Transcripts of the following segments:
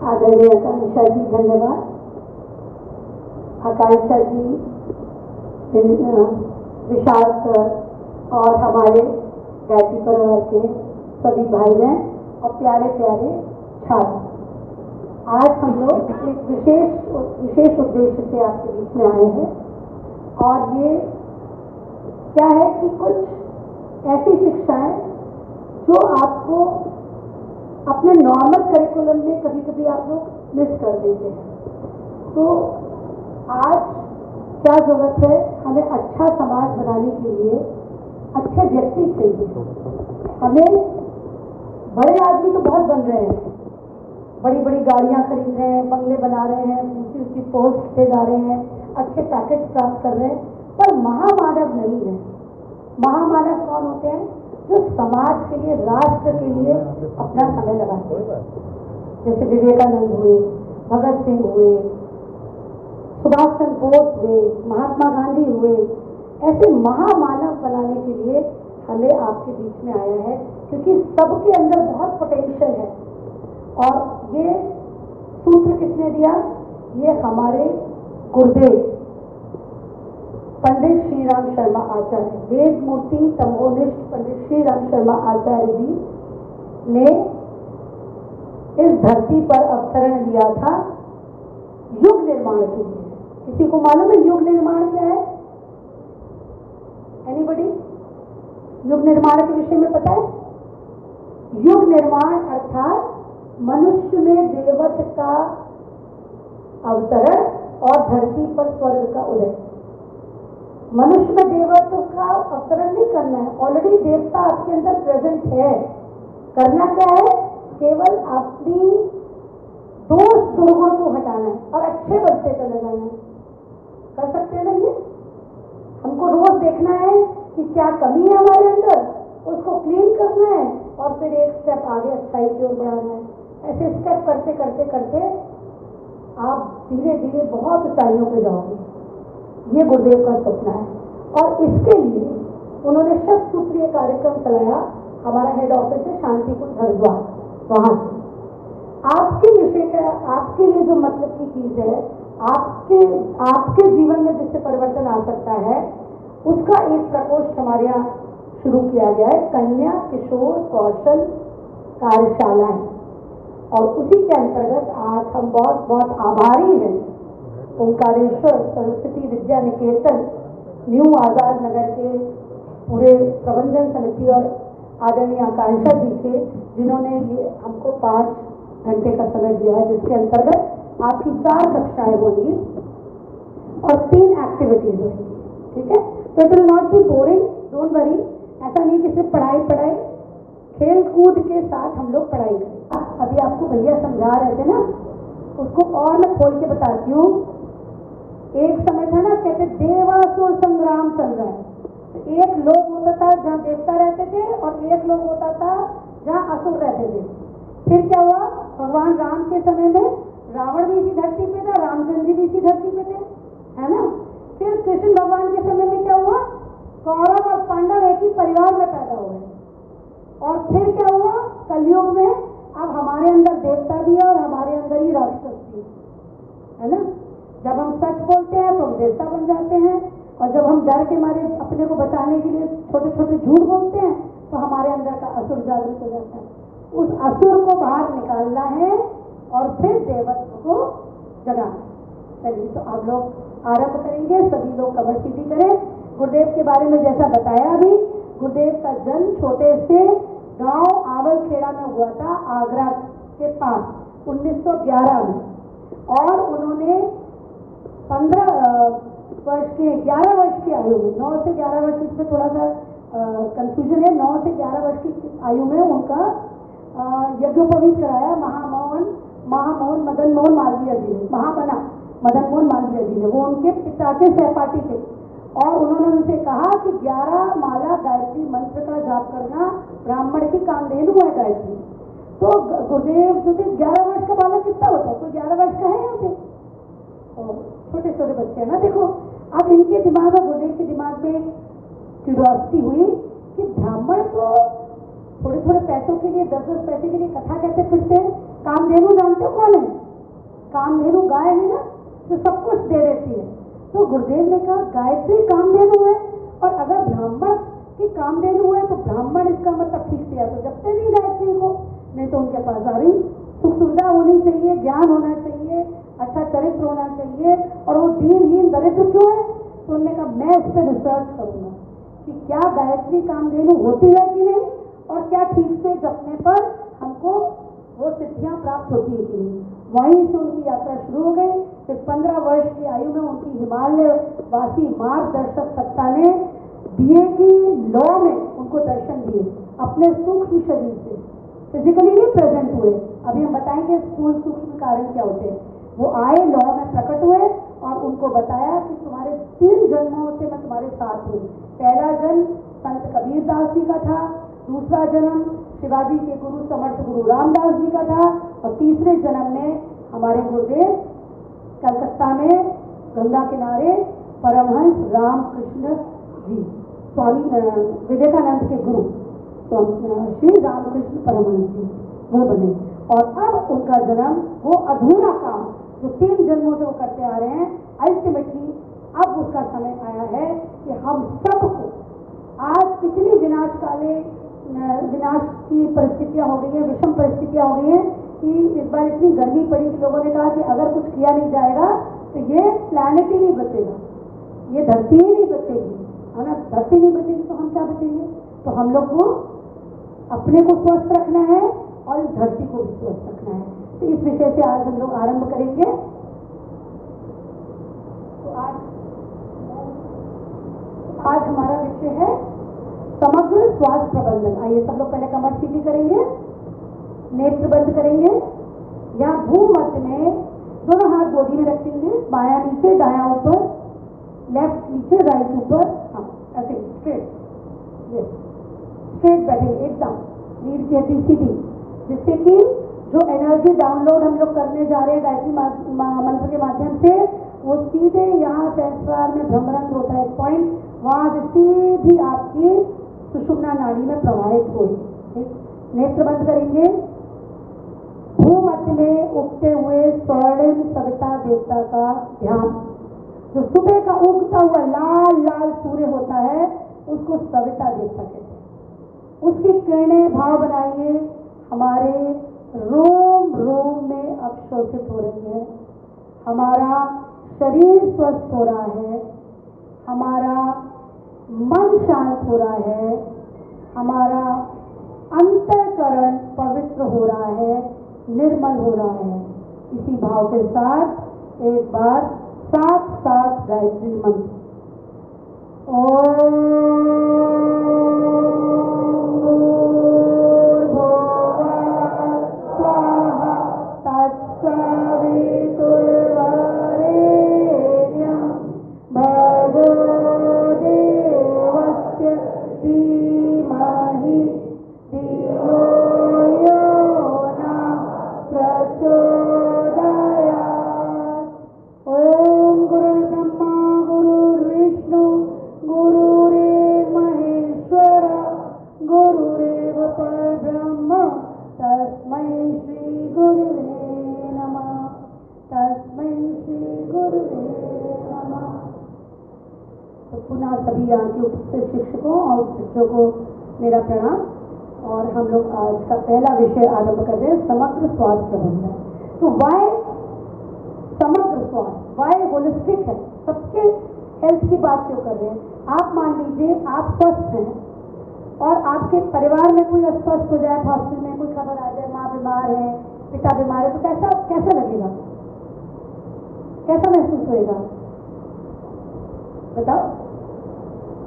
आदरणीय आकांक्षा जी, धन्यवाद। आकांक्षा जी, विशाल सर और हमारे गायत्री परिवार के सभी भाई बहन और प्यारे प्यारे छात्र, आज हम लोग एक विशेष उद्देश्य से आपके बीच में आए हैं। और ये क्या है कि कुछ ऐसी शिक्षाएं जो आपको अपने नॉर्मल करिकुलम में कभी कभी आप लोग मिस कर देते हैं। तो आज क्या जरूरत है, हमें अच्छा समाज बनाने के लिए अच्छे व्यक्ति चाहिए। हमें बड़े आदमी तो बहुत बन रहे हैं, बड़ी बड़ी गाड़ियां खरीद रहे हैं, बंगले बना रहे हैं, ऊंची ऊंची पोस्ट पे जा रहे हैं, अच्छे पैकेज प्राप्त कर रहे हैं, पर महामानव नहीं है। महामानव कौन होते हैं? जो समाज के लिए, राष्ट्र के लिए अपना समय लगाते हैं। जैसे विवेकानंद हुए, भगत सिंह हुए, सुभाष चंद्र बोस हुए, महात्मा गांधी हुए। ऐसे महामानव बनाने के लिए हमें आपके बीच में आया है, क्योंकि सबके अंदर बहुत पोटेंशियल है। और ये सूत्र किसने दिया? ये हमारे गुरुदेव पंडित श्री राम शर्मा आचार्य, वेद मूर्ति तमोनिष्ठ पंडित श्री राम शर्मा आचार्य जी ने इस धरती पर अवतरण लिया था युग निर्माण के लिए। किसी को मालूम है युग निर्माण क्या है? एनीबडी? युग निर्माण के विषय में पता है? युग निर्माण अर्थात मनुष्य में देवत्व का अवतरण और धरती पर स्वर्ग का उदय। मनुष्य में देवत्व का अवतरण नहीं करना है, ऑलरेडी देवता आपके अंदर प्रेजेंट है। करना क्या है? केवल अपनी दोष दुर्गुण को हटाना है और अच्छे बनते चले जाना है। कर सकते हैं ना ये? हमको रोज देखना है कि क्या कमी है हमारे अंदर, उसको क्लीन करना है और फिर एक स्टेप आगे अच्छाई की ओर बढ़ाना है। ऐसे स्टेप करते करते करते आप धीरे धीरे बहुत ऊंचाइयों पे जाओगे। ये गुरुदेव का सपना है। और इसके लिए उन्होंने शत सूत्रीय कार्यक्रम चलाया। हमारा हेड ऑफिस है शांतिपुर हरिद्वार, वहां से आपके विषय का, आपके लिए जो मतलब की चीज है, आपके जीवन में जिससे परिवर्तन आ सकता है, उसका एक प्रकोष्ठ हमारे यहाँ शुरू किया गया है, कन्या किशोर कौशल कार्यशालाएं। और उसी के अंतर्गत आज हम बहुत बहुत आभारी हैं ओंकारेश्वर सरस्वती विद्या निकेतन न्यू आजाद नगर के पूरे प्रबंधन समिति और आदरणीय आकांक्षा जी के, जिन्होंने ये हमको 5 घंटे का समय दिया है, जिसके अंतर्गत आपकी 4 कक्षाएं होंगी और 3 एक्टिविटीज होंगी। ठीक है? तो it will not be boring, don't worry. ऐसा नहीं कि सिर्फ पढ़ाई, खेल कूद के साथ हम लोग पढ़ाई करें। अभी आपको भैया समझा रहे थे ना, उसको और मैं खोल के बताती हूँ। एक समय था ना, कहते देवासुर संग्राम चल रहा है। तो एक लोक होता था जहाँ देवता रहते थे और एक लोक होता था जहाँ असुर रहते थे। फिर क्या हुआ? भगवान राम के समय में रावण भी इसी धरती पे था, रामचंद्र जी भी इसी धरती पे थे, है ना? फिर कृष्ण भगवान के समय में क्या हुआ? कौरव और पांडव एक ही परिवार में पैदा हुए। और फिर क्या हुआ? कलयुग में अब हमारे अंदर देवता भी है और हमारे अंदर ही राक्षस भी है ना? जब हम सच बोलते हैं तो हम देवता बन जाते हैं, और जब हम डर के मारे अपने को बचाने के लिए छोटे छोटे झूठ बोलते हैं तो हमारे अंदर का असुर जागृत हो जाता है। उस असुर को बाहर निकालना है और फिर देवत्व को जगाना। चलिए, तो आप लोग आरंभ करेंगे, सभी लोग कमर सीधी करें। गुरुदेव के बारे में जैसा बताया अभी, गुरुदेव का जन्म छोटे से गांव आवलखेड़ा में हुआ था, आगरा के पास, 1911 में। और उन्होंने 11 वर्ष की आयु में, 9 से 11 वर्ष, इसमें थोड़ा सा कंफ्यूजन है, 9 से 11 वर्ष की आयु में उनका यज्ञोपवीत कराया महामोहन मदन मोहन मालवीय जी ने, महामना मदन मोहन मालवीय जी ने। वो उनके पिता के सहपाठी थे और उन्होंने उनसे कहा कि 11 माला गायत्री मंत्र का जाप करना ब्राह्मण की कामधेनु है गायत्री। तो गुरुदेव जो थे, 11 वर्ष का बालक कितना होता है, कोई 11 वर्ष का है यहाँ पे? छोटे छोटे बच्चे हैं ना, देखो। अब इनके दिमाग में, गुरुदेव के दिमाग में क्यूरियोसिटी हुई कि ब्राह्मण तो थोड़े थोड़े पैसों के लिए, 10-10 पैसे के लिए कथा कहते फिरते हैं। कामधेनु जानते हो कौन है? कामधेनु गाय है ना, जो सब कुछ दे देती है। तो गुरुदेव ने कहा गायत्री कामधेनु है, और अगर ब्राह्मण की कामधेनु है तो ब्राह्मण इसका मतलब ठीक से या तो जपते नहीं गायत्री को, नहीं तो उनके पास सारी सुख सुविधा होनी चाहिए, ज्ञान होना चाहिए, अच्छा चरित्र होना चाहिए, और वो दीनहीन दरिद्र क्यों है? तो उन्होंने कहा मैं इस पर रिसर्च करूंगा कि क्या गायत्री कामधेनु होती है कि नहीं, और क्या ठीक से जपने पर हमको वो सिद्धियां प्राप्त होती है कि नहीं। वहीं से उनकी यात्रा शुरू हो गई। फिर 15 वर्ष की आयु में उनकी हिमालय वासी मार्गदर्शक सत्ता ने दिए की लौ में उनको दर्शन दिए, अपने सूक्ष्म शरीर से, फिजिकली नहीं प्रेजेंट हुए। अभी हम बताएंगे स्थूल सूक्ष्म कारण क्या होते हैं। वो आए, लौ में प्रकट हुए और उनको बताया कि तुम्हारे 3 जन्मों से मैं तुम्हारे साथ हूँ। पहला जन्म संत कबीरदास जी का था, दूसरा जन्म शिवाजी के गुरु समर्थ गुरु रामदास जी का था, और तीसरे जन्म में हमारे गुरुदेव कलकत्ता में गंगा किनारे परमहंस रामकृष्ण जी, स्वामी विवेकानंद के गुरु श्री रामकृष्ण परमहंस जी, वो बने। और अब उनका जन्म, वो अधूरा काम जो 3 जन्मों से वो करते आ रहे हैं, अल्टीमेटली अब उसका समय आया है कि हम सबको, आज इतनी विनाश की परिस्थितियां हो गई हैं, विषम परिस्थितियां हो गई हैं कि इस बार इतनी गर्मी पड़ी कि लोगों ने कहा कि अगर कुछ किया नहीं जाएगा तो ये प्लैनेट ही नहीं बचेगा, ये धरती ही नहीं बचेगी, है ना। धरती नहीं बचेगी तो हम क्या बचेंगे? तो हम लोग को अपने को स्वस्थ रखना है और इस धरती को भी स्वस्थ रखना है। तो इस विषय से आज हम लोग आरंभ करेंगे। तो आज हमारा विषय है समग्र स्वास्थ्य प्रबंधन। आइए सब लोग पहले कमर सीधी करेंगे, नेत्र बंद करेंगे। यहाँ भूमध्य में दोनों हाथ गोदी में रखेंगे, बायां नीचे दायां ऊपर, लेफ्ट नीचे राइट ऊपर। हाँ, ऐसे स्ट्रेट, यस, स्ट्रेट बैठेंगे एकदम, रीढ़ की हड्डी सीधी, जिससे कि जो एनर्जी डाउनलोड हम लोग करने जा रहे हैं गायत्री मंत्र के माध्यम से, वो सीधे यहाँ सहस्त्रार में भ्रमरंध्र होता है, एक पॉइंट, वहां से सीधी आपकी सुषुम्ना नाड़ी में प्रवाहित हुई। नेत्र बंद करेंगे। भूमध्य में उगते हुए स्वर्णिम सविता देवता का ध्यान, जो सुबह का उगता हुआ लाल लाल सूर्य होता है, उसको सविता देवता कहते हैं। उसकी किरणें भाव बनाइए हमारे रोम रोम में अवशोषित हो रही है, हमारा शरीर स्वस्थ हो रहा है, हमारा मन शांत हो रहा है, हमारा अंतःकरण पवित्र हो रहा है, निर्मल हो रहा है। इसी भाव के साथ एक बार 7 गायत्री मंत्र। सभी यहाँ के उपस्थित शिक्षकों और बच्चों को मेरा प्रणाम। और हम लोग आज का पहला विषय आरंभ कर रहे हैं, समग्र स्वास्थ्य प्रबंधन। तो वाई समग्र स्वास्थ्य, वाई होलिस्टिक है, सबके हेल्थ की बात क्यों कर रहे हैं? आप मान लीजिए आप स्वस्थ हैं और आपके परिवार में कोई अस्वस्थ हो जाए, हॉस्पिटल में कोई खबर आ जाए, माँ बीमार है, पिता बीमार है, तो कैसा लगेगा? कैसा महसूस होएगा? बताओ।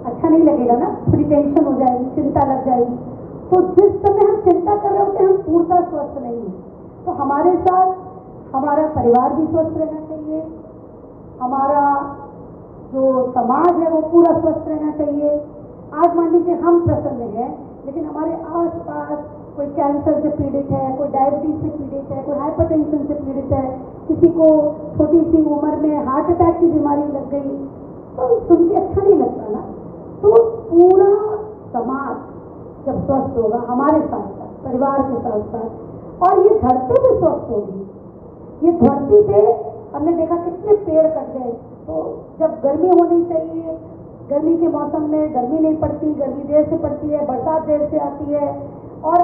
अच्छा नहीं लगेगा ना, थोड़ी टेंशन हो जाएगी, चिंता लग जाएगी। तो जिस समय हम चिंता कर रहे होते हैं हम पूर्णतः स्वस्थ नहीं है। तो हमारे साथ हमारा परिवार भी स्वस्थ रहना चाहिए, हमारा जो समाज है वो पूरा स्वस्थ रहना चाहिए। आज मान लीजिए हम प्रसन्न हैं, लेकिन हमारे आसपास कोई कैंसर से पीड़ित है, कोई डायबिटीज से पीड़ित है, कोई हाइपरटेंशन से पीड़ित है, किसी को छोटी सी उम्र में हार्ट अटैक की बीमारी लग गई, तो सुन के अच्छा नहीं लगता ना। तो पूरा समाज जब स्वस्थ होगा, हमारे साथ साथ परिवार के साथ साथ, और ये धरती भी स्वस्थ होगी। ये धरती पे हमने देखा कितने पेड़ कट गए, तो जब गर्मी होनी चाहिए, गर्मी के मौसम में गर्मी नहीं पड़ती, गर्मी देर से पड़ती है, बरसात देर से आती है, और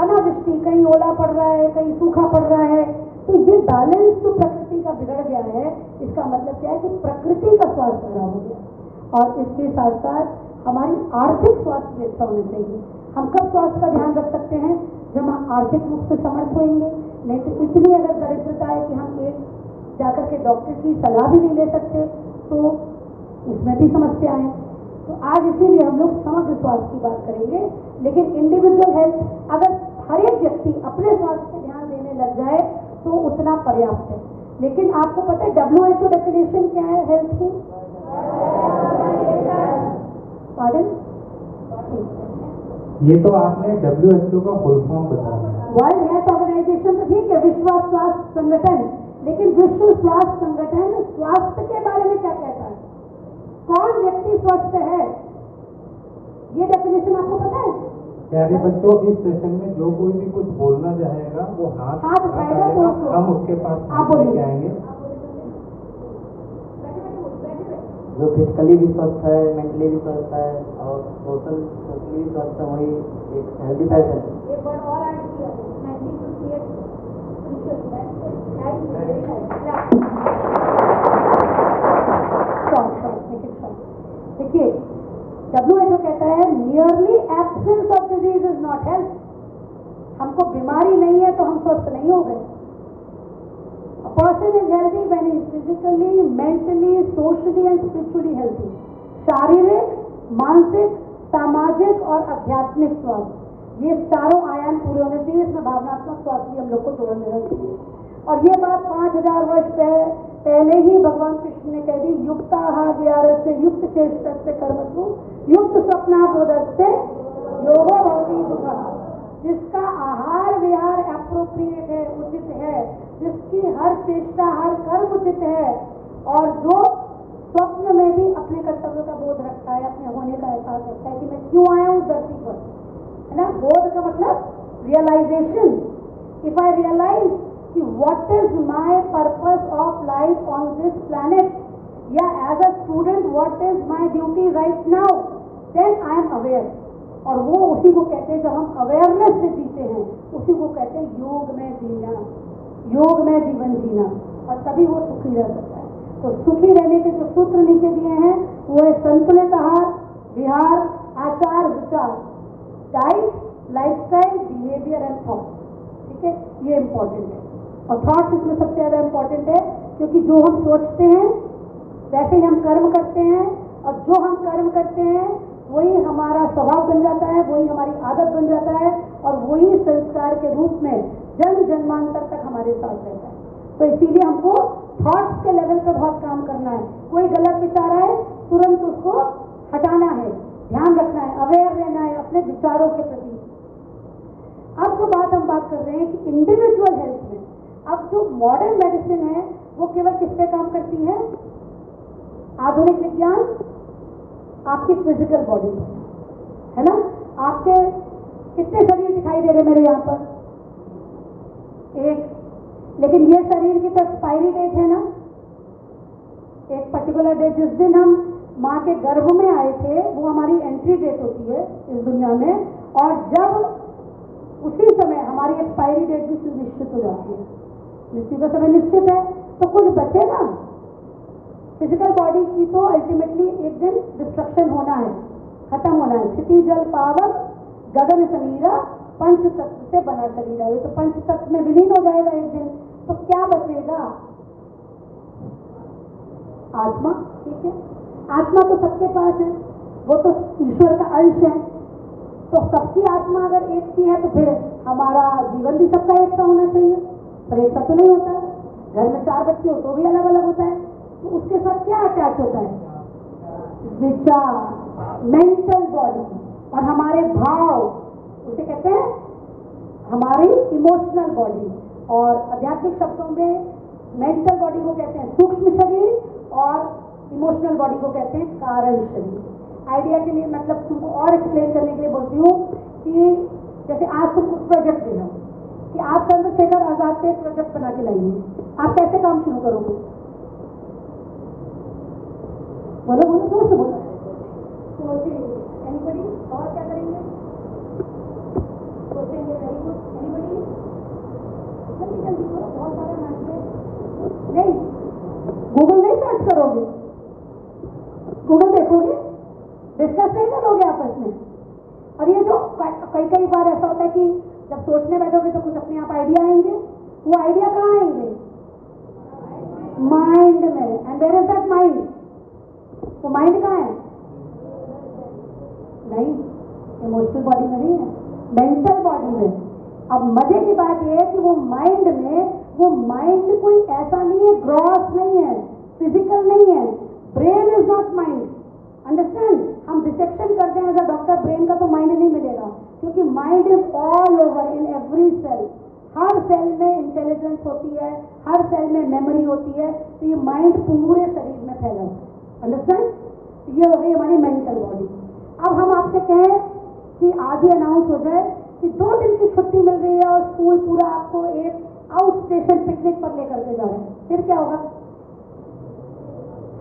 अनावृष्टि, कहीं ओला पड़ रहा है, कहीं सूखा पड़ रहा है। तो ये बैलेंस जो प्रकृति का बिगड़ गया है, इसका मतलब क्या है कि प्रकृति का स्वास्थ्य खराब हो गया। और इसके साथ साथ हमारी आर्थिक स्वास्थ्य भी अच्छा होना चाहिए। हम कब स्वास्थ्य का ध्यान रख सकते हैं? जब हम आर्थिक रूप से समर्थ होंगे। नहीं तो इतनी अगर दरिद्रता है कि हम एक जाकर के डॉक्टर की सलाह भी नहीं ले सकते, तो उसमें भी समस्या है। तो आज इसीलिए हम लोग समग्र स्वास्थ्य की बात करेंगे। लेकिन इंडिविजुअल हेल्थ, अगर हर एक व्यक्ति अपने स्वास्थ्य पे ध्यान देने लग जाए तो उतना पर्याप्त है। लेकिन आपको पता है WHO डेफिनेशन क्या है हेल्थ की? पार्डन? ये तो आपने WHO का फुल फॉर्म बताया। वर्ल्ड हेल्थ ऑर्गेनाइजेशन तो ठीक है, विश्व स्वास्थ्य संगठन, लेकिन विश्व स्वास्थ्य संगठन स्वास्थ्य के बारे में क्या कहता है? कौन व्यक्ति स्वस्थ है? ये डेफिनेशन आपको पता है? प्यारे बच्चों, इस सेशन में जो कोई भी कुछ बोलना चाहेगा वो हाथ उठाएगा, तो हम उसके पास आप लेके आएंगे। जो फिजिकली भी स्वस्थ है, मेंटली भी स्वस्थ है और सोशली भी स्वस्थ है, वही एक हेल्दी पर्सन है। एक बार और ऐड किया, 1958 देखिए, WHO कहता है nearly absence of disease is not health. हमको बीमारी नहीं है तो हम स्वस्थ नहीं हो गए। A person is healthy when he is physically, mentally, socially and spiritually healthy. शारीरिक, मानसिक, सामाजिक और आध्यात्मिक स्वास्थ्य, ये चारों आयाम पूरे होने चाहिए। इसमें भावनात्मक स्वास्थ्य भी हम लोग को जोड़ लेना चाहिए। और ये बात 5000 वर्ष पहले ही भगवान कृष्ण ने कह दी, युक्ताहार से युक्त चेष्ट से कर्मसु युक्त स्वप्नाबोधस्य योगो भवति सुखः। जिसका आहार विहार एप्रोप्रिएट है, उचित है, जिसकी हर चेष्टा हर कर्म उचित है, और जो स्वप्न में भी अपने कर्तव्य का बोध रखता है, अपने होने का एहसास रखता है कि मैं क्यों आया हूँ धरती पर, है ना। बोध का मतलब रियलाइजेशन। इफ आई रियलाइज कि what is my purpose of life on this planet, या as a student what is my duty right now, then I am aware. और वो उसी को कहते हैं, जब हम अवेयरनेस से जीते हैं, उसी को कहते हैं योग में जीना, योग में जीवन जीना, और तभी वो सुखी रह सकता है। तो सुखी रहने के जो सूत्र नीचे दिए हैं वो है संतुलित आहार विहार, आचार विचार, diet, lifestyle, behaviour and thought. ठीक है, ये इंपॉर्टेंट है। और थॉट्स इसमें सबसे ज्यादा इंपॉर्टेंट है, क्योंकि जो हम सोचते हैं वैसे ही हम कर्म करते हैं, और जो हम कर्म करते हैं वही हमारा स्वभाव बन जाता है, वही हमारी आदत बन जाता है, और वही संस्कार के रूप में जन्म जन्मांतर तक हमारे साथ रहता है। तो इसीलिए हमको थॉट्स के लेवल पे बहुत काम करना है। कोई गलत विचार आए तुरंत उसको हटाना है, ध्यान रखना है, अवेयर रहना है अपने विचारों के प्रति। अब जो हम बात कर रहे हैं कि इंडिविजुअल हेल्थ में, अब जो मॉडर्न मेडिसिन है वो केवल किस पे काम करती है? आधुनिक विज्ञान आपकी फिजिकल बॉडी पर, है ना। आपके कितने शरीर दिखाई दे रहे मेरे यहाँ पर? एक। लेकिन ये शरीर की तो एक्सपायरी डेट है ना, एक पर्टिकुलर डेट। जिस दिन हम माँ के गर्भ में आए थे वो हमारी एंट्री डेट होती है इस दुनिया में, और जब उसी समय हमारी एक्सपायरी डेट भी सुनिश्चित हो जाती है, मृत्यु का समय निश्चित है, तो कुछ बचेगा। फिजिकल बॉडी की तो अल्टीमेटली एक दिन डिस्ट्रक्शन होना है, खत्म होना है। क्षिति जल पावक गगन समीरा पंच तत्व से बना शरीर है, ये तो पंच तत्व में विलीन हो जाएगा एक दिन, तो क्या बचेगा? आत्मा। ठीक है, आत्मा तो सबके पास है, वो तो ईश्वर का अंश है, तो सबकी आत्मा अगर एक की है तो फिर हमारा जीवन भी सबका एक सा होना चाहिए, पर एक सा तो नहीं होता। घर में 4 बच्चे हो तो भी अलग अलग होता है, तो उसके साथ क्या अटैच होता है? विचार, मेंटल बॉडी, और हमारे भाव, उसे कहते हैं हमारी इमोशनल बॉडी। और आध्यात्मिक शब्दों में मेंटल बॉडी को कहते हैं सूक्ष्म शरीर और इमोशनल बॉडी को कहते हैं कारण शरीर। आइडिया के लिए मतलब तुमको और एक्सप्लेन करने के लिए बोलती हूँ कि जैसे आज तुमको प्रोजेक्ट देना कि आप चंद्रशेखर आजाद पे प्रोजेक्ट बना के लाइए, आप कैसे काम शुरू करोगे? बोलो बोलो, जोर से बोलो। सोचेंगे, एनीबडी? और क्या करेंगे? सोचेंगे, वेरी गुड। एनीबडी? जल्दी जल्दी करो, बहुत सारा मैसेज नहीं। गूगल नहीं सर्च करोगे, गूगल देखोगे, डिस्कस नहीं करोगे आपस में। और ये जो कई बार ऐसा होता है कि जब सोचने बैठोगे तो कुछ अपने आप आइडिया आएंगे, वो आइडिया कहाँ आएंगे? माइंड में। And where is that mind? वो माइंड कहाँ है? नहीं, इमोशनल बॉडी में नहीं है, मेंटल बॉडी में। अब मजे की बात यह है कि वो माइंड में, वो माइंड कोई ऐसा नहीं है, ग्रॉस नहीं है, फिजिकल नहीं है। Brain is not mind, understand? हम डिसेक्शन करते हैं एज अ डॉक्टर, ब्रेन का तो माइंड नहीं मिलेगा, क्योंकि mind is all over in every cell. हर सेल में इंटेलिजेंस होती है, हर सेल में मेमोरी होती है, तो ये माइंड पूरे शरीर में फैला हुआ है, अंडरस्टैंड? ये हो गई हमारी मेंटल बॉडी। अब हम आपसे कहें कि आज ही अनाउंस हो जाए कि 2 दिन की छुट्टी मिल रही है और स्कूल पूरा आपको एक आउट स्टेशन पिकनिक पर लेकर के जा रहे हैं, फिर क्या होगा?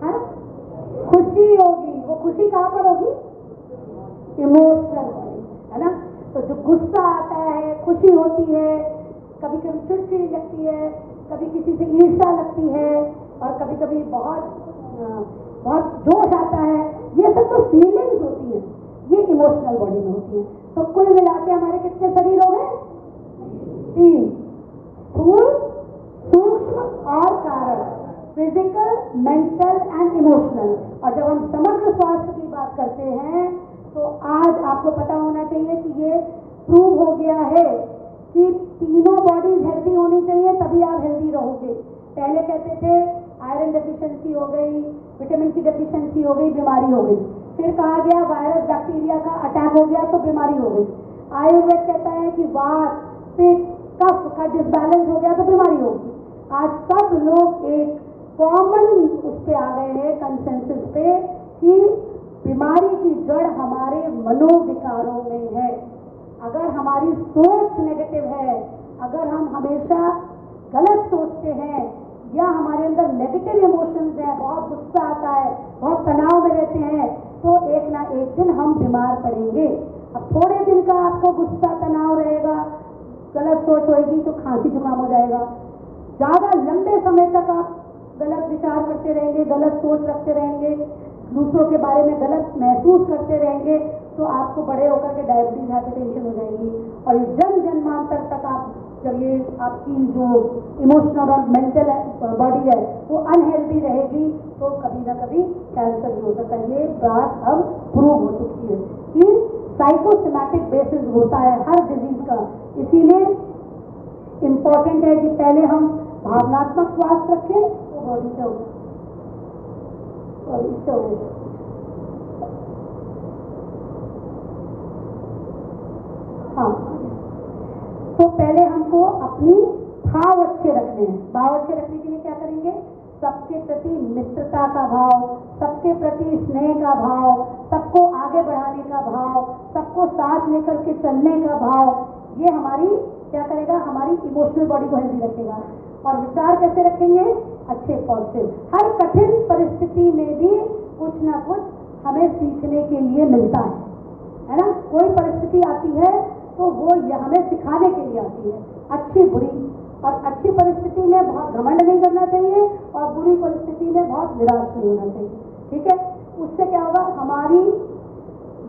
है? खुशी होगी। वो खुशी कहाँ पर होगी? इमोशनल बॉडी, है ना? तो जो गुस्सा आता है, खुशी होती है, कभी कभी चिड़चिड़ी लगती है, कभी किसी से ईर्ष्या लगती है, और कभी कभी बहुत जोश आता है, ये सब तो फीलिंग्स होती है, ये इमोशनल बॉडी में होती है। तो कुल मिला के हमारे कितने शरीर हो गए? 3, स्थूल, सूक्ष्म और कारण, फिजिकल, मेंटल एंड इमोशनल। और जब हम समग्र स्वास्थ्य की बात करते हैं तो आज आपको पता होना चाहिए कि ये प्रूव हो गया है कि तीनों बॉडीज हेल्दी होनी चाहिए, तभी आप हेल्दी रहोगे। पहले कहते थे आयरन डेफिशिएंसी हो गई, विटामिन की डेफिशिएंसी हो गई, बीमारी हो गई। फिर कहा गया वायरस बैक्टीरिया का अटैक हो गया तो बीमारी हो गई। आयुर्वेद कहता है कि वात, पित्त, कफ का डिसबैलेंस हो गया तो बीमारी होगी। आज सब लोग एक कॉमन उस पे आ गए हैं, कंसेंसस पे, कि बीमारी की जड़ हमारे मनोविकारों में है। अगर हमारी सोच नेगेटिव है, अगर हम हमेशा गलत सोचते हैं, या हमारे अंदर नेगेटिव इमोशंस हैं, बहुत गुस्सा आता है, बहुत तनाव में रहते हैं, तो एक ना एक दिन हम बीमार पड़ेंगे। अब थोड़े दिन का आपको गुस्सा तनाव रहेगा, गलत सोच होगी तो खांसी जुकाम हो जाएगा। ज़्यादा लंबे समय तक आप गलत विचार करते रहेंगे, गलत सोच रखते रहेंगे, दूसरों के बारे में गलत महसूस करते रहेंगे, तो आपको बड़े होकर के डायबिटीज, हाइपरटेंशन हो जाएगी। और ये जन्मांतर तक आप जब ये आपकी जो इमोशनल और मेंटल बॉडी है वो अनहेल्दी रहेगी, तो कभी ना कभी कैंसर भी हो सकता है। ये बात अब प्रूव हो चुकी है कि साइकोसोमैटिक बेसिस होता है हर डिजीज का। इसीलिए इम्पोर्टेंट है कि पहले हम भावनात्मक स्वास्थ्य रखें तो बॉडी का होगा और इससे होगा। हाँ, तो पहले हमको अपनी भाव अच्छे रखने हैं। भाव अच्छे रखने के लिए क्या करेंगे? सबके प्रति मित्रता का भाव, सबके प्रति स्नेह का भाव, सबको आगे बढ़ाने का भाव, सबको साथ लेकर के चलने का भाव, ये हमारी क्या करेगा? हमारी इमोशनल बॉडी को हेल्दी रखेगा। और विचार कैसे रखेंगे? अच्छे, पॉजिटिव। हर कठिन परिस्थिति में भी कुछ ना कुछ हमें सीखने के लिए मिलता है। है ना। कोई परिस्थिति आती है तो वो ये हमें सिखाने के लिए आती है, अच्छी बुरी। और अच्छी परिस्थिति में बहुत घमंड नहीं करना चाहिए और बुरी परिस्थिति में बहुत निराश नहीं होना चाहिए, ठीक है। उससे क्या होगा, हमारी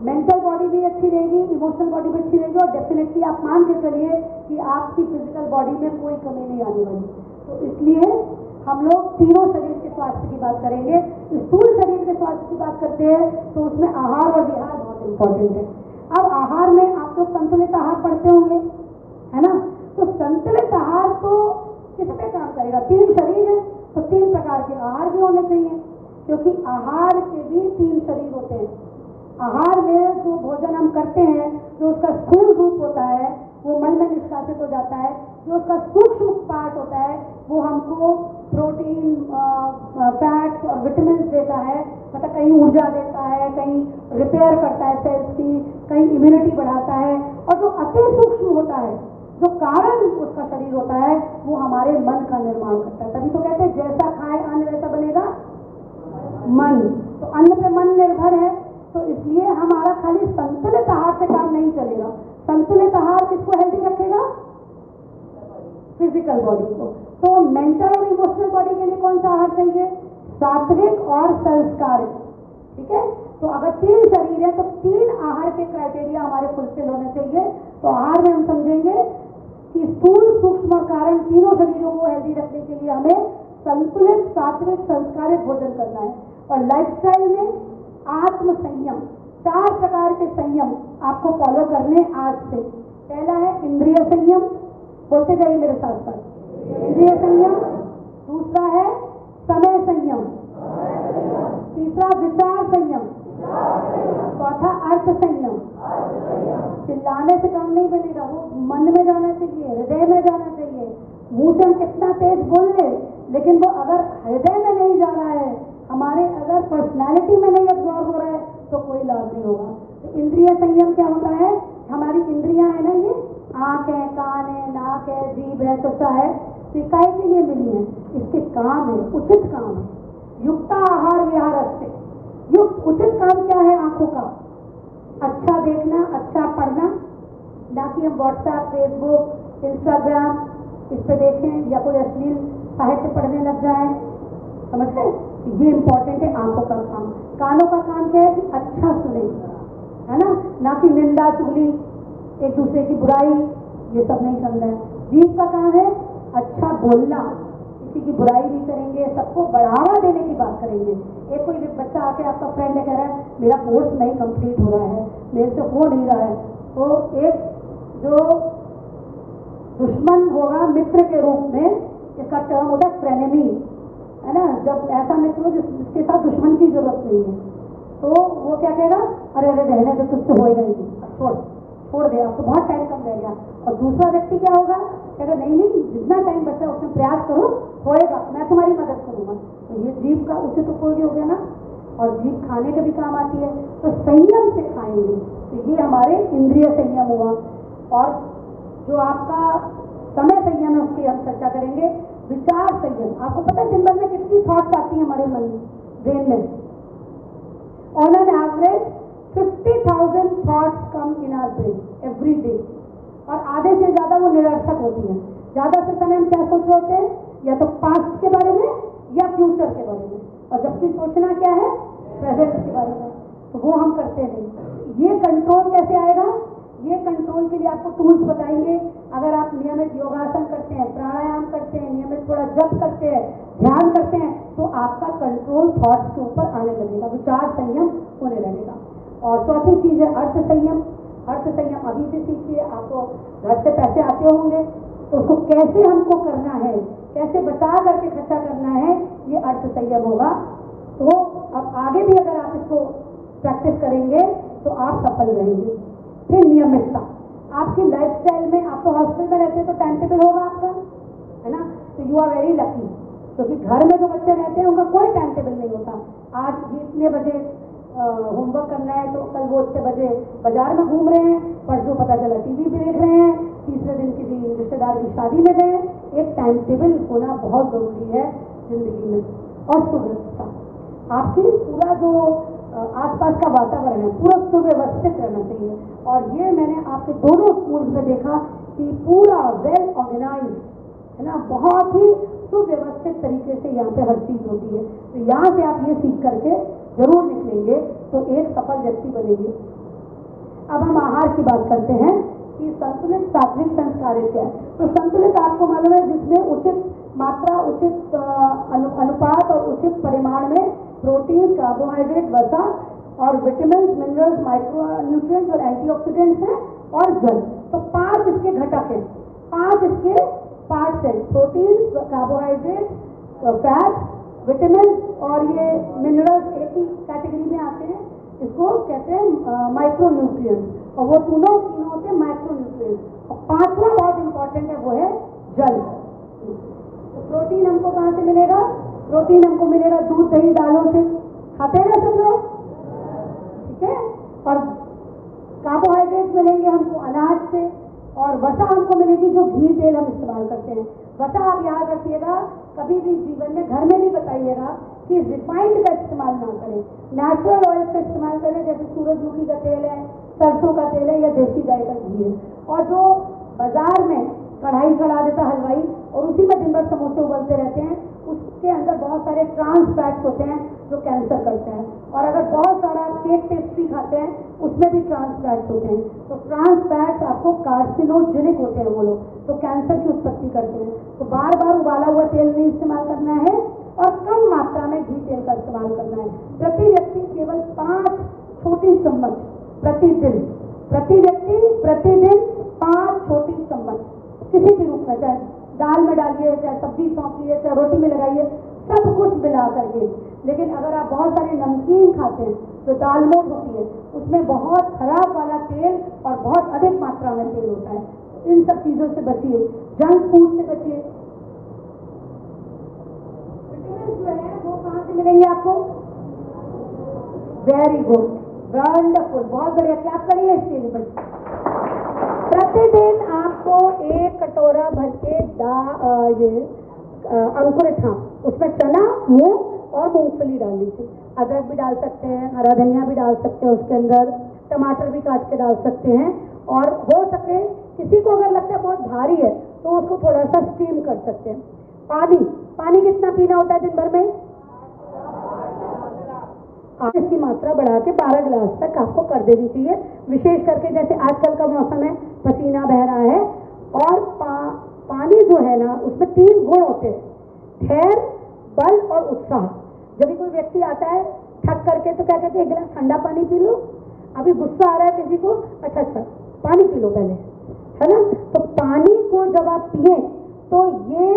मेंटल बॉडी भी अच्छी रहेगी, इमोशनल बॉडी भी अच्छी रहेगी और डेफिनेटली आप मान के चलिए कि आपकी फिजिकल बॉडी में कोई कमी नहीं आने वाली। तो इसलिए हम लोग तीनों शरीर के स्वास्थ्य की बात करेंगे। स्थूल शरीर के स्वास्थ्य की बात करते हैं तो उसमें आहार और विहार बहुत इंपॉर्टेंट है। अब आहार में आप लोग संतुलित आहार पढ़ते होंगे, है ना। तो संतुलित आहार तो किस पे काम करेगा, 3 शरीर है तो 3 प्रकार के आहार भी होने चाहिए, क्योंकि आहार के भी 3 शरीर होते हैं। आहार में जो भोजन हम करते हैं, जो उसका स्थूल रूप होता है वो मल में निष्कासित हो जाता है, जो उसका सूक्ष्म पार्ट होता है वो हमको प्रोटीन, फैट्स और विटामिन देता है, मतलब कहीं ऊर्जा देता है, कहीं रिपेयर करता है सेल्स की, कहीं इम्यूनिटी बढ़ाता है। और जो अति सूक्ष्म होता है, जो कारण उसका शरीर होता है, वो हमारे मन का निर्माण करता है। तभी तो कहते हैं जैसा खाए अन्न वैसा बनेगा मन। तो अन्न पे मन निर्भर है, तो इसलिए हमारा खाली संतुलित आहार से काम नहीं चलेगा। संतुलित आहार किसको हेल्दी रखेगा, फिजिकल बॉडी को। तो मेंटल और इमोशनल बॉडी के लिए कौन सा आहार चाहिए, सात्विक और संस्कारिक, ठीक है। तो अगर 3 शरीर है तो 3 आहार के क्राइटेरिया हमारे फुलफिल होने चाहिए। तो आहार में हम समझेंगे कि स्थूल, सूक्ष्म और कारण तीनों शरीरों को हेल्दी रखने के लिए हमें संतुलित, सात्विक, संस्कारिक भोजन करना है। और लाइफस्टाइल में आत्म संयम, 4 प्रकार के संयम आपको फॉलो करने आज से। पहला है इंद्रिय संयम, बोलते जाइए मेरे साथ साथ, इंद्रिय संयम। दूसरा है समय संयम, तीसरा विचार संयम, चौथा अर्थ संयम। चिल्लाने से काम नहीं बनेगा, वो मन में जाना चाहिए, हृदय में जाना चाहिए। मुंह से हम कितना तेज बोल ले, लेकिन वो अगर हृदय में नहीं जा रहा है, हमारे अगर पर्सनालिटी में नहीं एब्जॉर्ब हो रहा है तो कोई लाभ नहीं होगा। तो इंद्रिय संयम क्या होता है, हमारी इंद्रियां है ना, ये आँख है, कान है, नाक है, जीभ है, त्वचा है, सिकाई के लिए मिली है, इसके काम है, उचित काम है। युक्ता आहार विहार से युक्त उचित काम क्या है, आंखों का अच्छा देखना, अच्छा पढ़ना, ना कि हम व्हाट्सएप, फेसबुक, इंस्टाग्राम इस पे देखें या कोई अश्लील साहित्य पढ़ने लग जाए, समझ गए। ये इंपॉर्टेंट है आंखों का काम। कानों का काम क्या है कि अच्छा सुने, है ना कि निंदा, चुगली, एक दूसरे की बुराई, ये सब नहीं करना है। जीभ का काम है अच्छा बोलना, किसी की बुराई नहीं करेंगे, सबको बढ़ावा देने की बात करेंगे। एक कोई बच्चा आके आपका फ्रेंड है, कह रहा है मेरा कोर्स नहीं कंप्लीट हो रहा है, मेरे से हो नहीं रहा है, तो एक जो दुश्मन होगा मित्र के रूप में, इसका टर्म होता है फ्रेनेमी, है ना। जब ऐसा मित्र हो जिसके साथ दुश्मन की जरूरत नहीं है, तो वो क्या कहेगा, अरे अरे रहने तो तुझसे होएगा ही नहीं, छोड़ दे, आपको बहुत टाइम कम रह गया। और दूसरा व्यक्ति क्या होगा, कहेगा नहीं नहीं, जितना टाइम बचा उसमें प्रयास करो, होएगा, मैं तुम्हारी मदद करूंगा। तो ये जीभ का उचित उपयोग हो गया ना। और जीभ खाने के भी काम आती है, तो संयम से खाएंगे, तो ये हमारे इंद्रिय संयम हुआ। और जो आपका समय संयम है उसकी हम चर्चा करेंगे। विचार संयम, आपको पता है दिन भर में कितनी थॉट्स आती है हमारे मन ब्रेन में, on an average 50,000 thoughts come in our brain every day, और आधे से ज्यादा वो निरर्थक होती हैं। ज्यादा से समय हम क्या सोच रहे होते हैं, या तो पास्ट के बारे में या फ्यूचर के बारे में, और जबकि सोचना क्या है, प्रेजेंट के बारे में, तो वो हम करते नहीं। ये कंट्रोल कैसे आएगा, ये कंट्रोल के लिए आपको टूल्स बताएंगे। अगर आप नियमित योगासन करते हैं, प्राणायाम करते हैं, नियमित थोड़ा जप करते हैं, ध्यान करते हैं, तो आपका कंट्रोल थॉट्स के ऊपर आने लगेगा, विचार संयम होने लगेगा। और चौथी चीज है अर्थ संयम। अर्थ संयम अभी से सीखिए, आपको घर से पैसे आते होंगे तो उसको कैसे हमको करना है, कैसे बचा करके खर्चा करना है, ये अर्थ संयम होगा। तो अब आगे भी अगर आप इसको प्रैक्टिस करेंगे तो आप सफल रहेंगे। फिर नियमितता, आपकी लाइफस्टाइल में, आप तो हॉस्टल में रहते हैं तो टाइम टेबल होगा आपका, है ना, तो यू आर वेरी लकी। क्योंकि घर में जो बच्चे रहते हैं उनका कोई टाइम टेबल नहीं होता। आज ये इतने बजे होमवर्क करना है तो कल वो इतने बजे बाजार में घूम रहे हैं, परसों पता चला टीवी भी देख रहे हैं, तीसरे दिन किसी रिश्तेदार की शादी में गए। एक टाइम टेबल होना बहुत जरूरी है जिंदगी में। और सुव्यवस्था, आपकी पूरा जो आसपास का वातावरण है पूरा सुव्यवस्थित रहना चाहिए। और ये मैंने आपके दोनों स्कूल्स में देखा कि पूरा वेल ऑर्गेनाइज है ना, बहुत ही सुव्यवस्थित तरीके से यहाँ पे हर चीज़ होती है। तो यहाँ से आप ये सीख करके जरूर निकलेंगे तो एक सफल व्यक्ति बनेंगे। अब हम आहार की बात करते हैं कि संतुलित सात्विक संस्कारित क्या है। तो संतुलित आपको मालूम है जिसमें उचित मात्रा, उचित अनुपात और उचित परिमाण में प्रोटीन, कार्बोहाइड्रेट, वसा और विटामिन, मिनरल्स, माइक्रो न्यूट्रिएंट्स और एंटीऑक्सीडेंट्स हैं और जल। तो 5 इसके घटक हैं, 5 इसके पार्ट्स हैं, प्रोटीन, कार्बोहाइड्रेट, फैट, विटामिन और ये मिनरल्स एक ही कैटेगरी में आते हैं। इसको कहते हैं माइक्रो न्यूट्रिएंट्स और वो तीनों होते हैं माइक्रो न्यूट्रिएंट्स। और 5वां बहुत इंपॉर्टेंट है, वो है जल। तो प्रोटीन हमको कहाँ से मिलेगा? प्रोटीन हमको मिलेगा दूध, दही, दालों से। खाते हैं ना सब लोग, ठीक है। और कार्बोहाइड्रेट मिलेंगे हमको अनाज से और वसा हमको मिलेगी जो घी तेल हम इस्तेमाल करते हैं। वसा आप याद रखिएगा, कभी भी जीवन में घर में भी बताइएगा कि रिफाइंड का इस्तेमाल ना करें, नेचुरल ऑयल का इस्तेमाल करें, जैसे सूरजमुखी का तेल है, सरसों का तेल है या देसी गाय का घी है। और जो बाजार में कढ़ाई चढ़ा देता हलवाई और उसी में दिन भर समोसे उबलते रहते हैं, उसके अंदर बहुत सारे ट्रांस फैट्स होते हैं जो कैंसर करते हैं। और अगर बहुत सारा केक पेस्ट्री खाते हैं उसमें भी ट्रांस फैट्स होते हैं। तो ट्रांस फैट्स आपको कार्सिनोजेनिक होते हैं वो लोग, तो कैंसर की उत्पत्ति करते हैं। तो बार बार उबाला हुआ तेल नहीं इस्तेमाल करना है और कम मात्रा में घी तेल का इस्तेमाल करना है। प्रति व्यक्ति केवल 5 छोटी चम्मच प्रतिदिन, प्रति व्यक्ति प्रतिदिन 5 छोटी चम्मच किसी भी रूप में, चाहे दाल में डालिए, चाहे सब्जी सौंपिए, चाहे रोटी में लगाइए, सब कुछ मिला करके। लेकिन अगर आप बहुत सारे नमकीन खाते हैं तो दालमोट होती है, उसमें बहुत खराब वाला तेल और बहुत अधिक मात्रा में तेल होता है। इन सब चीज़ों से बचिए, जंक फूड से बचिए। विटामिन जो है वो कहाँ से मिलेंगे आपको? वेरी गुड, वंडरफुल, बहुत बढ़िया, क्लैप करिए इसके लिए बच्चे। प्रतिदिन आपको 1 कटोरा भर के अंकुरित, हाँ, उसमें चना, मूंग और मूंगफली डाल दीजिए। अदरक भी डाल सकते हैं, हरा धनिया भी डाल सकते हैं उसके अंदर, टमाटर भी काट के डाल सकते हैं। और हो सके किसी को अगर लगता है बहुत भारी है तो उसको थोड़ा सा स्टीम कर सकते हैं। पानी कितना पीना होता है दिन भर में? इसकी मात्रा बढ़ा के 12 गिलास तक आपको कर देनी चाहिए। विशेष करके जैसे आजकल का मौसम है, पसीना बह रहा है और पानी जो है ना उसमें 3 गुण होते हैं, धैर्य, बल और उत्साह। जब भी कोई व्यक्ति आता है थक करके तो क्या कहते हैं, 1 गिलास ठंडा पानी पी लो। अभी गुस्सा आ रहा है किसी को, अच्छा पानी पी लो पहले, है ना। तो पानी को जब आप पिए तो ये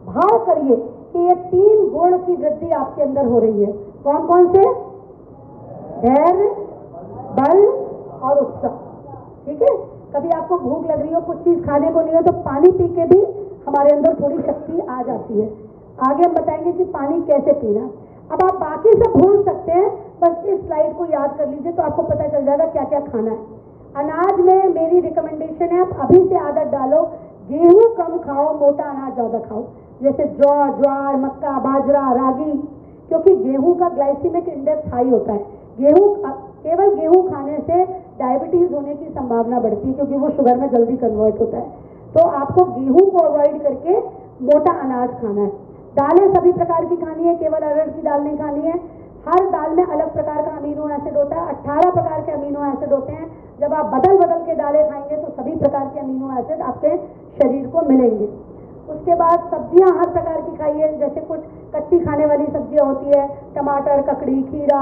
भाव करिए कि ये 3 गुण की वृद्धि आपके अंदर हो रही है। कौन कौन से? धैर्य, बल और उत्साह, ठीक है। कभी आपको भूख लग रही हो, कुछ चीज खाने को नहीं है, तो पानी पी के भी हमारे अंदर थोड़ी शक्ति आ जाती है। आगे हम बताएंगे कि पानी कैसे पीना। अब आप बाकी सब भूल सकते हैं, बस इस स्लाइड को याद कर लीजिए तो आपको पता चल जाएगा क्या क्या खाना है। अनाज में मेरी रिकमेंडेशन है, आप अभी से आदत डालो, गेहूं कम खाओ, मोटा अनाज ज्यादा खाओ, जैसे जौ, ज्वार, मक्का, बाजरा, रागी, क्योंकि गेहूं का ग्लाइसीमिक इंडेक्स हाई होता है। केवल गेहूं खाने से डायबिटीज होने की संभावना बढ़ती है क्योंकि वो शुगर में जल्दी कन्वर्ट होता है। तो आपको गेहूं को अवॉइड करके मोटा अनाज खाना है। दालें सभी प्रकार की खानी है, केवल अरहर की दाल नहीं खानी है। हर दाल में अलग प्रकार का अमीनो एसिड होता है, 18 प्रकार के अमीनो एसिड होते हैं। जब आप बदल बदल के दालें खाएंगे तो सभी प्रकार के अमीनो एसिड आपके शरीर को मिलेंगे। उसके बाद सब्जियां हर प्रकार की खाइए, जैसे कुछ कच्ची खाने वाली सब्जियां होती है, टमाटर, ककड़ी, खीरा,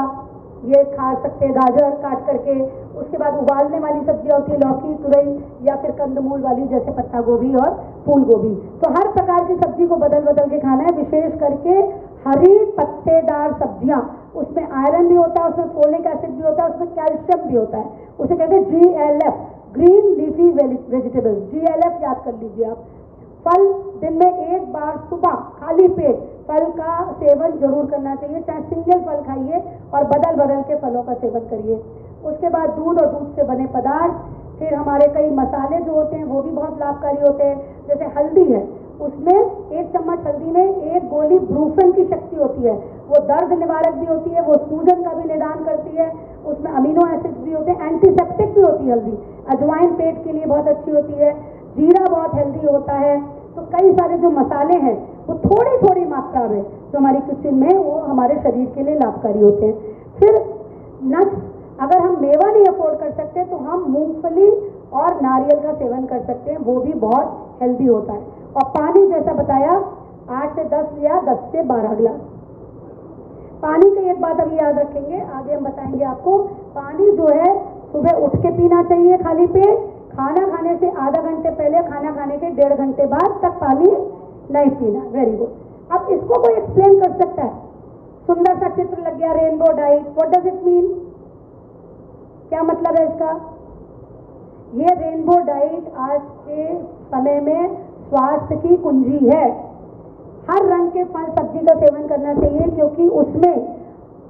ये खा सकते हैं, गाजर काट करके। उसके बाद उबालने वाली सब्जियां होती है, लौकी, तुरई या फिर कंदमूल वाली जैसे पत्ता गोभी और फूल गोभी। तो हर प्रकार की सब्जी को बदल बदल के खाना है, विशेष करके हरी पत्तेदार सब्जियां, उसमें आयरन भी होता है, उसमें फोलिक एसिड भी होता है, उसमें कैल्शियम भी होता है। उसे कहते हैं GLF, green leafy vegetables, GLF याद कर लीजिए आप। फल दिन में 1 बार सुबह खाली पेट फल का सेवन जरूर करना चाहिए, चाहे सिंगल फल खाइए और बदल बदल के फलों का सेवन करिए। उसके बाद दूध और दूध से बने पदार्थ, फिर हमारे कई मसाले जो होते हैं वो भी बहुत लाभकारी होते हैं। जैसे हल्दी है, उसमें 1 चम्मच हल्दी में 1 गोली ब्रूफेन की शक्ति होती है, वो दर्द निवारक भी होती है, वो सूजन का भी निदान करती है, उसमें अमीनो एसिड्स भी होते हैं, एंटीसेप्टिक भी होती है हल्दी। अजवाइन पेट के लिए बहुत अच्छी होती है, जीरा बहुत हेल्दी होता है। तो कई सारे जो मसाले हैं वो थोड़ी थोड़ी मात्रा में जो हमारी किचन में वो हमारे शरीर के लिए लाभकारी होते हैं। फिर नट्स, अगर हम मेवा नहीं अफोर्ड कर सकते तो हम मूंगफली और नारियल का सेवन कर सकते हैं, वो भी बहुत हेल्दी होता है। और पानी जैसा बताया 8 से 10 या 10 से 12 गिलास पानी की एक बात अभी याद रखेंगे, आगे हम बताएंगे आपको। पानी जो है सुबह उठ के पीना चाहिए खाली पेट, खाना खाने से आधा घंटे पहले, खाना खाने के 1.5 घंटे बाद तक पानी नहीं पीना। Very good. अब इसको कोई एक्सप्लेन कर सकता है? सुंदर सा चित्र लग गया, rainbow diet, what does it mean? क्या मतलब है इसका? ये रेनबो डाइट आज के समय में स्वास्थ्य की कुंजी है। हर रंग के फल सब्जी का सेवन करना चाहिए क्योंकि उसमें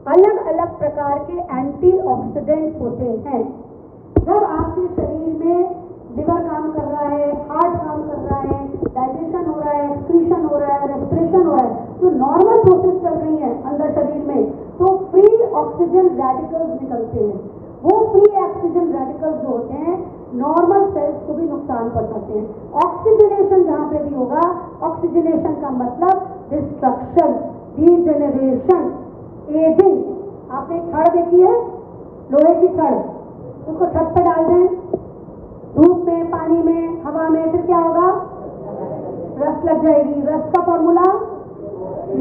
अलग अलग प्रकार के एंटीऑक्सीडेंट्स होते हैं। जब आपके शरीर में लिवर काम कर रहा है, हार्ट काम कर रहा है, डाइजेशन हो रहा है, एक्सक्रीशन हो रहा है, रेस्पिरेशन हो रहा है, तो नॉर्मल प्रोसेस चल रही है अंदर शरीर में, तो फ्री ऑक्सीजन रेडिकल्स निकलते हैं। वो फ्री ऑक्सीजन रेडिकल्स जो होते हैं नॉर्मल सेल्स को भी नुकसान पहुंचाते हैं। ऑक्सीजनेशन जहां पे भी होगा, ऑक्सीजनेशन का मतलब डिस्ट्रक्शन, डीजेनरेशन, एजिंग। आपने छड़ देखी है, लोहे की छड़, उसको छत पे डाल दें, धूप में, पानी में, हवा में, फिर क्या होगा? रस्ट लग जाएगी। रस्ट का formula?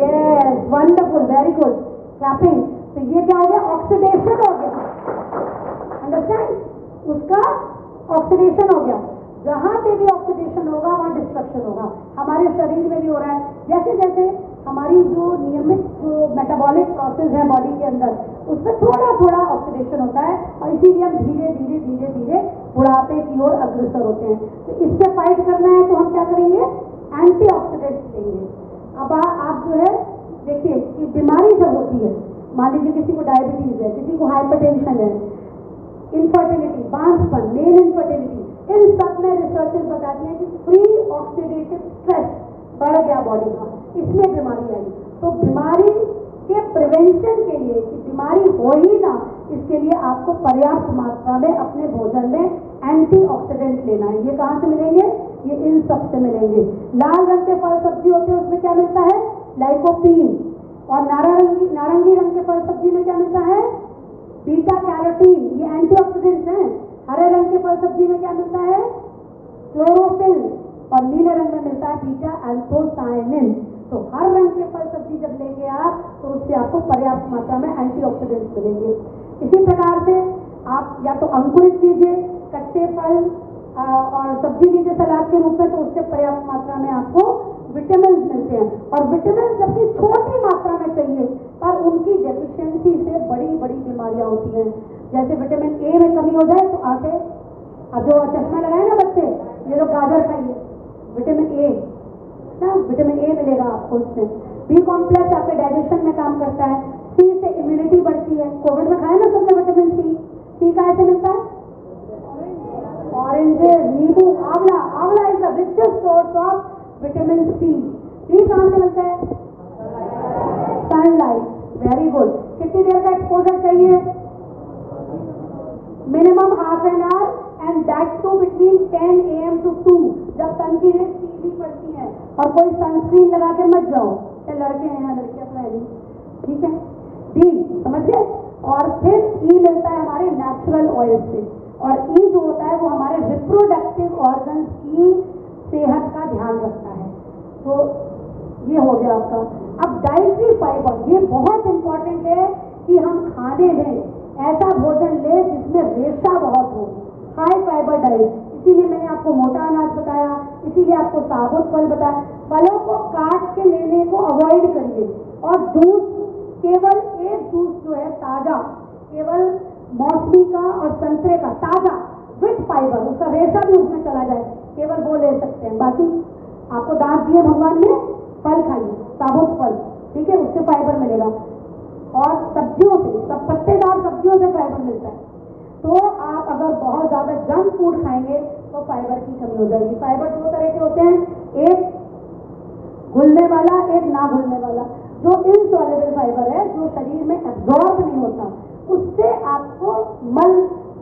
Yes, wonderful, very good, clapping. तो ये क्या हो गया? ऑक्सीडेशन हो गया। अंडरस्टैंड? उसका ऑक्सीडेशन हो गया। जहां पे भी ऑक्सीडेशन होगा वहां डिस्ट्रक्शन होगा। हमारे शरीर में भी हो रहा है। जैसे जैसे हमारी जो नियमित जो मेटाबॉलिक प्रोसेस है बॉडी के अंदर, उसमें थोड़ा थोड़ा ऑक्सीडेशन होता है और इसीलिए हम धीरे धीरे धीरे धीरे बुढ़ापे की ओर अग्रसर होते हैं। तो इससे फाइट करना है तो हम क्या करेंगे? एंटीऑक्सीडेंट्स लेंगे। अब आप जो है देखिए कि बीमारी जब होती है, मान लीजिए किसी को डायबिटीज है, किसी को हाइपरटेंशन है, इनफर्टिलिटी, बांझपन, मेल इनफर्टिलिटी, इन सब में रिसर्चेस बताती हैं कि फ्री ऑक्सीडेटिव स्ट्रेस बढ़ गया बॉडी का, इसलिए बीमारी आई। तो बीमारी के प्रिवेंशन के लिए, कि बीमारी हो ही ना, इसके लिए आपको पर्याप्त मात्रा में अपने भोजन में एंटीऑक्सीडेंट लेना है। ये कहाँ से मिलेंगे? ये इन सब से मिलेंगे। लाल रंग के फल सब्जी होते हैं, उसमें क्या मिलता है? लाइकोपीन। और नारंगी रंग के फल सब्जी में क्या मिलता है? बीटा कैरोटीन, ये एंटीऑक्सीडेंट्स हैं। हरे रंग के फल सब्जी में क्या मिलता है? क्लोरोफिल। और नीले रंग में मिलता है बीटा एंथोसायनिन। तो हर रंग के फल सब्जी जब लेंगे आप, तो उससे आपको पर्याप्त मात्रा में एंटीऑक्सीडेंट्स मिलेंगे। इसी प्रकार से आप या तो अंकुरित लीजिए कच्चे फल और सब्जी लीजिए सलाद के रूप में, तो उससे पर्याप्त मात्रा में आपको विटामिन मिलते हैं। और विटामिन जबकि छोटी मात्रा में चाहिए, पर उनकी डेफिशिएंसी से बड़ी बड़ी बीमारियां होती हैं। जैसे विटामिन ए में कमी हो जाए तो आंखें, अब जो चश्मा लगाए ना बच्चे, ये लोग गाजर खाइए, विटामिन ए ना, विटामिन ए मिलेगा आपको उससे। बी कॉम्प्लेक्स आपके डाइजेशन में काम करता है। सी से इम्यूनिटी बढ़ती है। कोविड में खाया ना सबने विटामिन सी। सी कहाँ से मिलता है? ऑरेंजेस, नींबू, आंवला। Amla is the richest source of vitamin C. C कहाँ से मिलता है? सनलाइट। Very good. कितनी देर का एक्सपोजर चाहिए? Minimum half an hour and that too between 10 AM to 2, जब सन की रेज सीधी पड़ती है। और कोई सनस्क्रीन लगा के मत जाओ, चाहे लड़के हैं या लड़कियां पहली, ठीक है? डी, समझिए। और फिर ई मिलता है हमारे नेचुरल ऑयल से। और ई जो होता है वो हमारे रिप्रोडक्टिव ऑर्गन्स की सेहत का ध्यान रखता है। तो ये हो गया आपका। अब डाइटरी फाइबर, ये बहुत इंपॉर्टेंट है कि हम खाने में ऐसा भोजन ले जिसमें रेशा बहुत हो, हाई फाइबर डाइट। इसीलिए मैंने आपको मोटा अनाज बताया, इसीलिए आपको साबुत फल बताया। फलों को काट के लेने को अवॉइड करिए। और जूस, केवल एक जूस जो है ताजा, केवल मौसमी का और संतरे का ताजा विद फाइबर, उसका रेशा भी उसमें चला जाए, केवल वो ले सकते हैं। बाकी आपको दांत दिए भगवान ने, फल खाइए, साबुत फल, ठीक है, उससे फाइबर मिलेगा। और सब्जियों से, सब पत्तेदार सब्जियों से फाइबर मिलता है। तो आप अगर बहुत ज्यादा जंक फूड खाएंगे तो फाइबर की कमी हो जाएगी। फाइबर दो तरह के होते हैं, एक घुलने वाला, एक ना घुलने वाला। जो इनसॉल्युबल फाइबर है, जो शरीर में एब्जॉर्ब नहीं होता, उससे आपको मल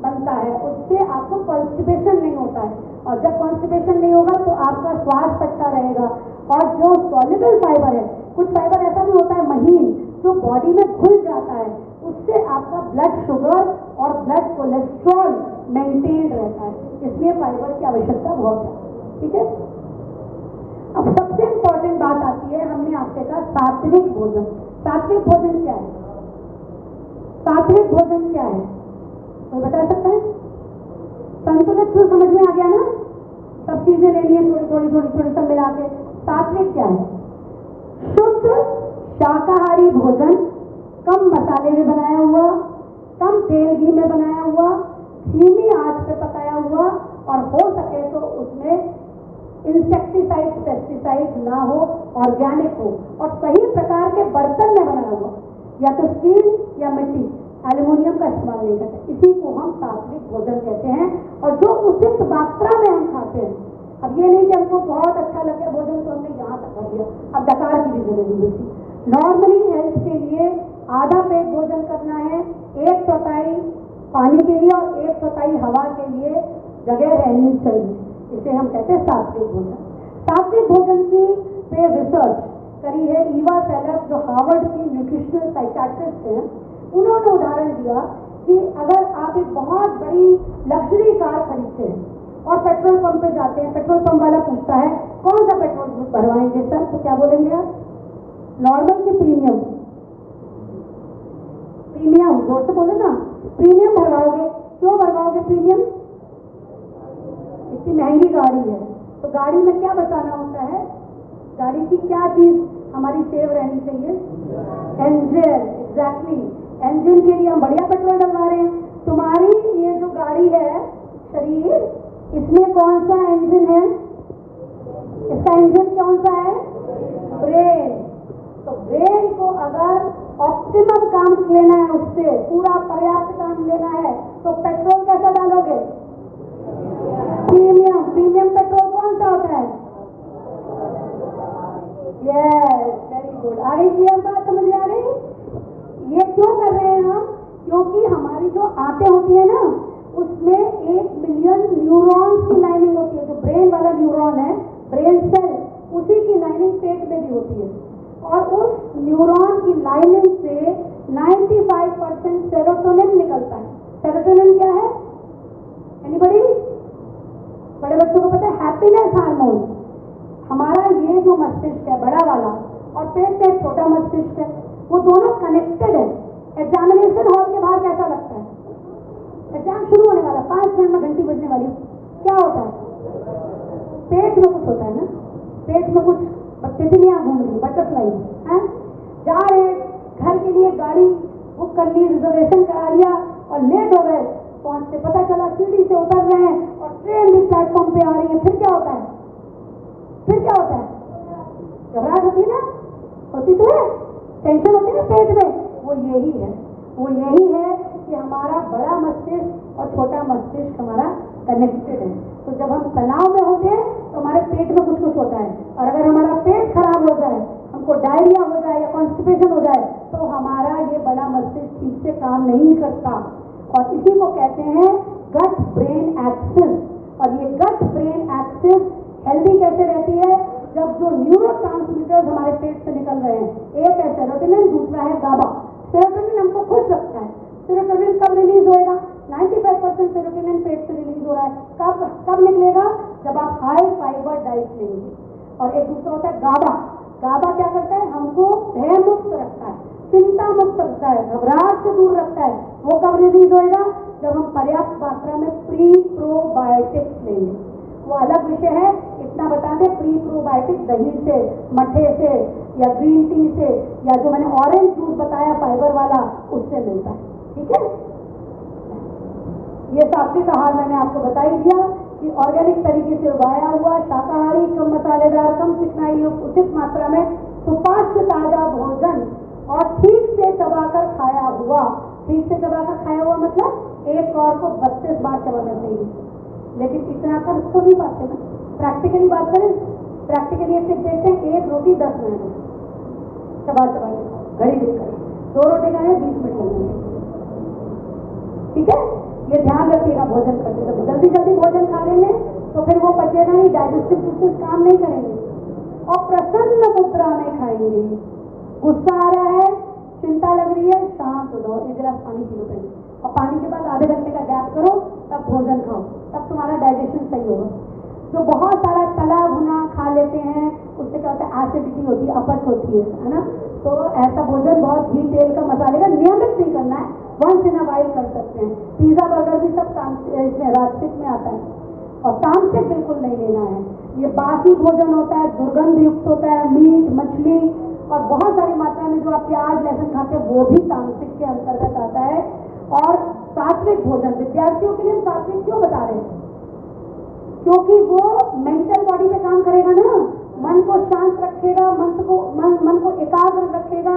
बनता है, उससे आपको कॉन्स्टिपेशन नहीं होता है। और जब कॉन्स्टिपेशन नहीं होगा तो आपका स्वास्थ्य अच्छा रहेगा। और जो सॉल्युबल फाइबर है, कुछ फाइबर ऐसा भी होता है महीन, जो बॉडी में घुल जाता है, उससे आपका ब्लड शुगर और ब्लड कोलेस्ट्रॉल मेंटेन रहता है। इसलिए फाइबर की आवश्यकता बहुत है। ठीक है, अब सबसे इंपॉर्टेंट बात आती है, हमने आपसे कहा सात्विक भोजन। सात्विक भोजन क्या है? सात्विक भोजन क्या है, कोई बता सकता है? संतुलित तो समझ में आ गया ना, सब चीजें लेनी है थोड़ी थोड़ी सब मिला के। सात्विक क्या है? शुद्ध शाकाहारी भोजन, कम मसाले में बनाया हुआ, कम तेल घी में बनाया हुआ, धीमी आंच पे पकाया हुआ, और हो सके तो उसमें इंसेक्टिसाइड पेस्टिसाइड ना हो, ऑर्गेनिक हो, और सही प्रकार के बर्तन में बनाया हुआ, या तो स्टील या मिट्टी, एल्युमिनियम का इस्तेमाल नहीं करते। इसी को हम सात्विक भोजन कहते हैं, और जो उचित मात्रा में हम खाते हैं। अब ये नहीं कि हमको बहुत अच्छा लगे भोजन तो हमने यहाँ तक कर लिया, अब डकार की भी जरूरत नहीं होती। नॉर्मली हेल्थ के लिए आधा पेट भोजन करना है, 1/4 पानी के लिए और 1/4 हवा के लिए जगह रहनी चाहिए। इसे हम कहते हैं सात्विक भोजन। सात्विक भोजन की पे रिसर्च करी है ईवा सेलर, जो हार्वर्ड की न्यूट्रिशनल साइकियाट्रिस्ट हैं। उन्होंने उदाहरण दिया कि अगर आप एक बहुत बड़ी लग्जरी कार खरीदते हैं और पेट्रोल पंप पे जाते हैं, पेट्रोल पंप वाला पूछता है कौन सा पेट्रोल भरवाएंगे सर, तो क्या बोलेंगे आप? नॉर्मल की प्रीमियम? प्रीमियम जोर से बोलो ना, प्रीमियम भरवाओगे। क्यों भरवाओगे प्रीमियम? इतनी महंगी गाड़ी है, तो गाड़ी में क्या बचाना होता है? गाड़ी की क्या चीज हमारी सेव रहनी चाहिए? इंजन। एग्जैक्टली, इंजन के लिए हम बढ़िया पेट्रोल डलवा रहे हैं। तुम्हारी ये जो गाड़ी है, शरीर, इसमें कौन सा इंजन है? इसका इंजन कौन सा है? ब्रेन। तो ब्रेन को अगर ऑप्टिमम काम लेना है, उससे पूरा पर्याप्त काम लेना है, तो पेट्रोल कैसा डालोगे? प्रीमियम। प्रीमियम पेट्रोल कौन सा होता है? Yes, very good. आ रही क्लियर बात, समझ में आ रही? ये क्यों कर रहे हैं हम? क्योंकि हमारी जो आंतें होती है ना, उसमें 1 मिलियन न्यूरॉन्स की लाइनिंग होती है। जो ब्रेन वाला न्यूरॉन है, ब्रेन सेल, उसी की लाइनिंग पेट में भी होती है। और उस न्यूरॉन की लाइनिंग से 95% सेरोटोनिन निकलता है। सेरोटोनिन क्या है? एनीबॉडी? बड़े बच्चों को पता है? Happiness hormone. हमारा ये जो मस्तिष्क है बड़ा वाला, और पेट में छोटा मस्तिष्क है, वो दोनों कनेक्टेड है। एग्जामिनेशन हॉल के बाहर कैसा लगता है? एग्जाम शुरू होने वाला, 5 मिनट में घंटी बजने वाली, क्या होता है? पेट में कुछ होता है ना, पेट में कुछ तितलियां घूम रही, बटरफ्लाई है। जा रहे घर के लिए, गाड़ी बुक कर ली, रिजर्वेशन करा लिया और लेट हो गए, पहुंचते पता चला सीढ़ी से उतर रहे हैं और ट्रेन भी प्लेटफॉर्म पे आ रही है। फिर क्या होता है? फिर क्या होता है? घबराहट होती है ना, होती तो है, टेंशन होती है ना पेट में। वो यही है, वो यही है कि हमारा बड़ा मस्तिष्क और छोटा मस्तिष्क हमारा कनेक्टेड है। तो जब हम तनाव में होते हैं तो हमारे पेट में कुछ कुछ होता है, और अगर हमारा पेट खराब हो जाए, हमको डायरिया हो जाए या कॉन्स्टिपेशन हो जाए, तो हमारा ये बड़ा मस्तिष्क ठीक से काम नहीं करता। और इसी को कहते हैं गट ब्रेन एक्सिस। और ये गट ब्रेन एक्सिस हेल्दी कैसे रहती है? जब जो न्यूरोट्रांसमीटर्स हमारे पेट से निकल रहे हैं, एक है सेरोटोनिन, दूसरा है गाबा। सेरोटोनिन हमको खुश रखता है। सेरोटोनिन कब रिलीज होएगा? 95% सेरोटोनिन पेट से रिलीज हो रहा है। कब निकलेगा? जब आप हाई फाइबर डाइट लेंगे। और एक दूसरा होता है गाबा। गाबा क्या करता है? हमको भय मुक्त रखता है, चिंता मुक्त रखता है, घबराहट से दूर रखता है। वो कब रिलीज होएगा? जब हम पर्याप्त मात्रा में प्री प्रोबायोटिक्स लेंगे। वो अलग विषय है, इतना बता दें, प्री प्रोबायोटिक दही से, मठे से, या ग्रीन टी से, या जो मैंने ऑरेंज जूस बताया फाइबर वाला, उससे मिलता है। ठीक है, ये सात्विक आहार मैंने आपको बता ही दिया कि ऑर्गेनिक तरीके से उगाया हुआ, शाकाहारी, कम मसालेदार, कम चिकनाई युक्त, उचित मात्रा में सुपाच्य ताजा भोजन, और ठीक से चबाकर खाया हुआ। ठीक से चबाकर खाया हुआ मतलब एक और को 32 बार चबाना चाहिए, लेकिन इतना कर तो नहीं पाते ना। प्रैक्टिकली बात करें, प्रैक्टिकली ये टिप देखते हैं, एक रोटी 10 मिनट में चबा चबा के खाओ, घड़ी देखकर। 2 रोटी खाए 20 मिनट लगेंगे, ठीक है। ये ध्यान रखिएगा भोजन करते समय। जल्दी जल्दी भोजन खा लेंगे तो फिर वो पचेगा नहीं, डाइजेस्टिव सिस्टम काम नहीं करेंगे। और प्रसन्न मुद्रा में खाएंगे। गुस्सा आ रहा है, चिंता लग रही है, शांत हो जाओ, 1 गिलास पानी पी लो पहले, और पानी के बाद आधे घंटे का गैप करो, तब भोजन खाओ, तब तुम्हारा डाइजेशन सही होगा। जो बहुत सारा तला भुना खा लेते हैं उससे क्या होता है, एसिडिटी होती है, अपच होती है ना। तो ऐसा भोजन बहुत घी तेल का मसाले का नियमित नहीं करना है, वंस इन अ वाइल कर सकते हैं। पिज्जा बर्गर भी सब इसमें रास्तिक में आता है, और तामसिक बिल्कुल नहीं लेना है। ये बासी भोजन होता है, दुर्गंध युक्त होता है, मीट मछली और बहुत सारी मात्रा में जो आप प्याज लहसुन खाते हैं वो भी तामसिक के अंतर्गत आता है। और सात्विक भोजन, विद्यार्थियों के लिए हम सात्विक क्यों बता रहे हैं, क्योंकि वो मेंटल बॉडी पे काम करेगा ना, मन को शांत रखेगा, मन को एकाग्र रखेगा,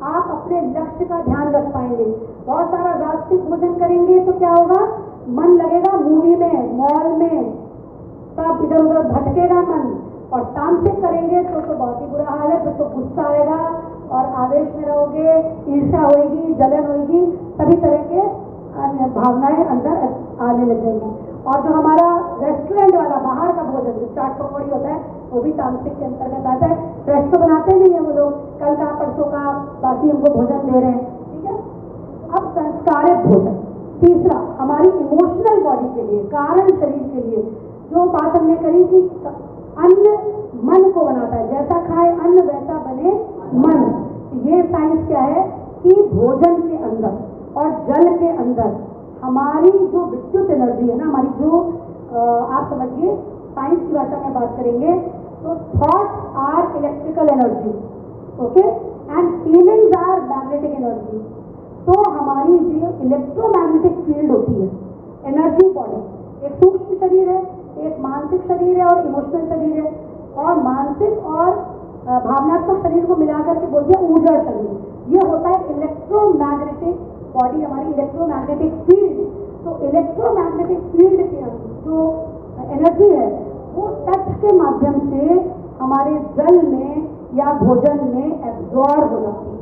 आप अपने लक्ष्य का ध्यान रख पाएंगे। बहुत सारा रास्तिक भोजन करेंगे तो क्या होगा, मन लगेगा मूवी में, मॉल में, सब इधर उधर भटकेगा मन। और तामसिक करेंगे तो बहुत ही बुरा हाल है, फिर तो गुस्सा आएगा और आवेश में रहोगे, ईर्ष्या होगी, जलन होगी, सभी तरह के भावनाएं अंदर आने लगेंगी। और जो हमारा रेस्टोरेंट वाला बाहर का भोजन, जो चाट पकौड़ी होता है, वो भी तामसिक के अंतर्गत आता है। फ्रेश तो बनाते नहीं है वो लोग, कल का परसों का बाकी हमको भोजन दे रहे हैं, ठीक है। अब संस्कारित भोजन, तीसरा हमारी इमोशनल बॉडी के लिए, कारण शरीर के लिए, जो बात हमने करी कि अन्न मन को बनाता है, जैसा खाए अन्न वैसा बने मन। ये साइंस क्या है कि भोजन के अंदर और जल के अंदर हमारी जो विद्युत एनर्जी है ना, हमारी जो आप समझिए साइंस की भाषा में बात करेंगे तो thoughts are electrical energy, okay, and feelings are magnetic energy. तो हमारी जो इलेक्ट्रोमैग्नेटिक फील्ड होती है, एनर्जी बॉडी, एक सूक्ष्म शरीर है, एक मानसिक शरीर है और इमोशनल शरीर है। और मानसिक और भावनात्मक शरीर को मिलाकर के बोलते हैं ऊर्जा शरीर। ये होता है इलेक्ट्रोमैग्नेटिक बॉडी, हमारी इलेक्ट्रोमैग्नेटिक फील्ड। तो इलेक्ट्रोमैग्नेटिक फील्ड के जो एनर्जी है वो टच के माध्यम से हमारे जल में या भोजन में एब्जॉर्ब हो जाती है।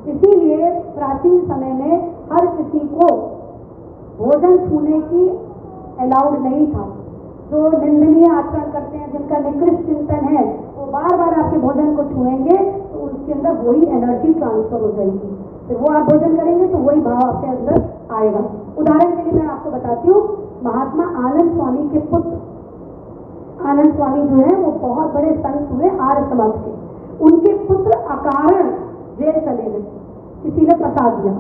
इसीलिए प्राचीन समय में हर किसी को भोजन छूने की अलाउड नहीं था। जो निंदनीय आचरण करते हैं, जिनका निकृष्ट चिंतन है, वो बार बार आपके भोजन को छुएंगे तो उसके अंदर वही एनर्जी ट्रांसफर हो जाएगी, फिर वो आप भोजन करेंगे तो वही भाव आपके अंदर आएगा। उदाहरण के लिए मैं आपको बताती हूँ, महात्मा आनंद स्वामी के पुत्र, आनंद स्वामी जो है वो बहुत बड़े संत हुए आर्य समाज के। उनके पुत्र अकारण जेल चले गए, किसी ने फंसा दिया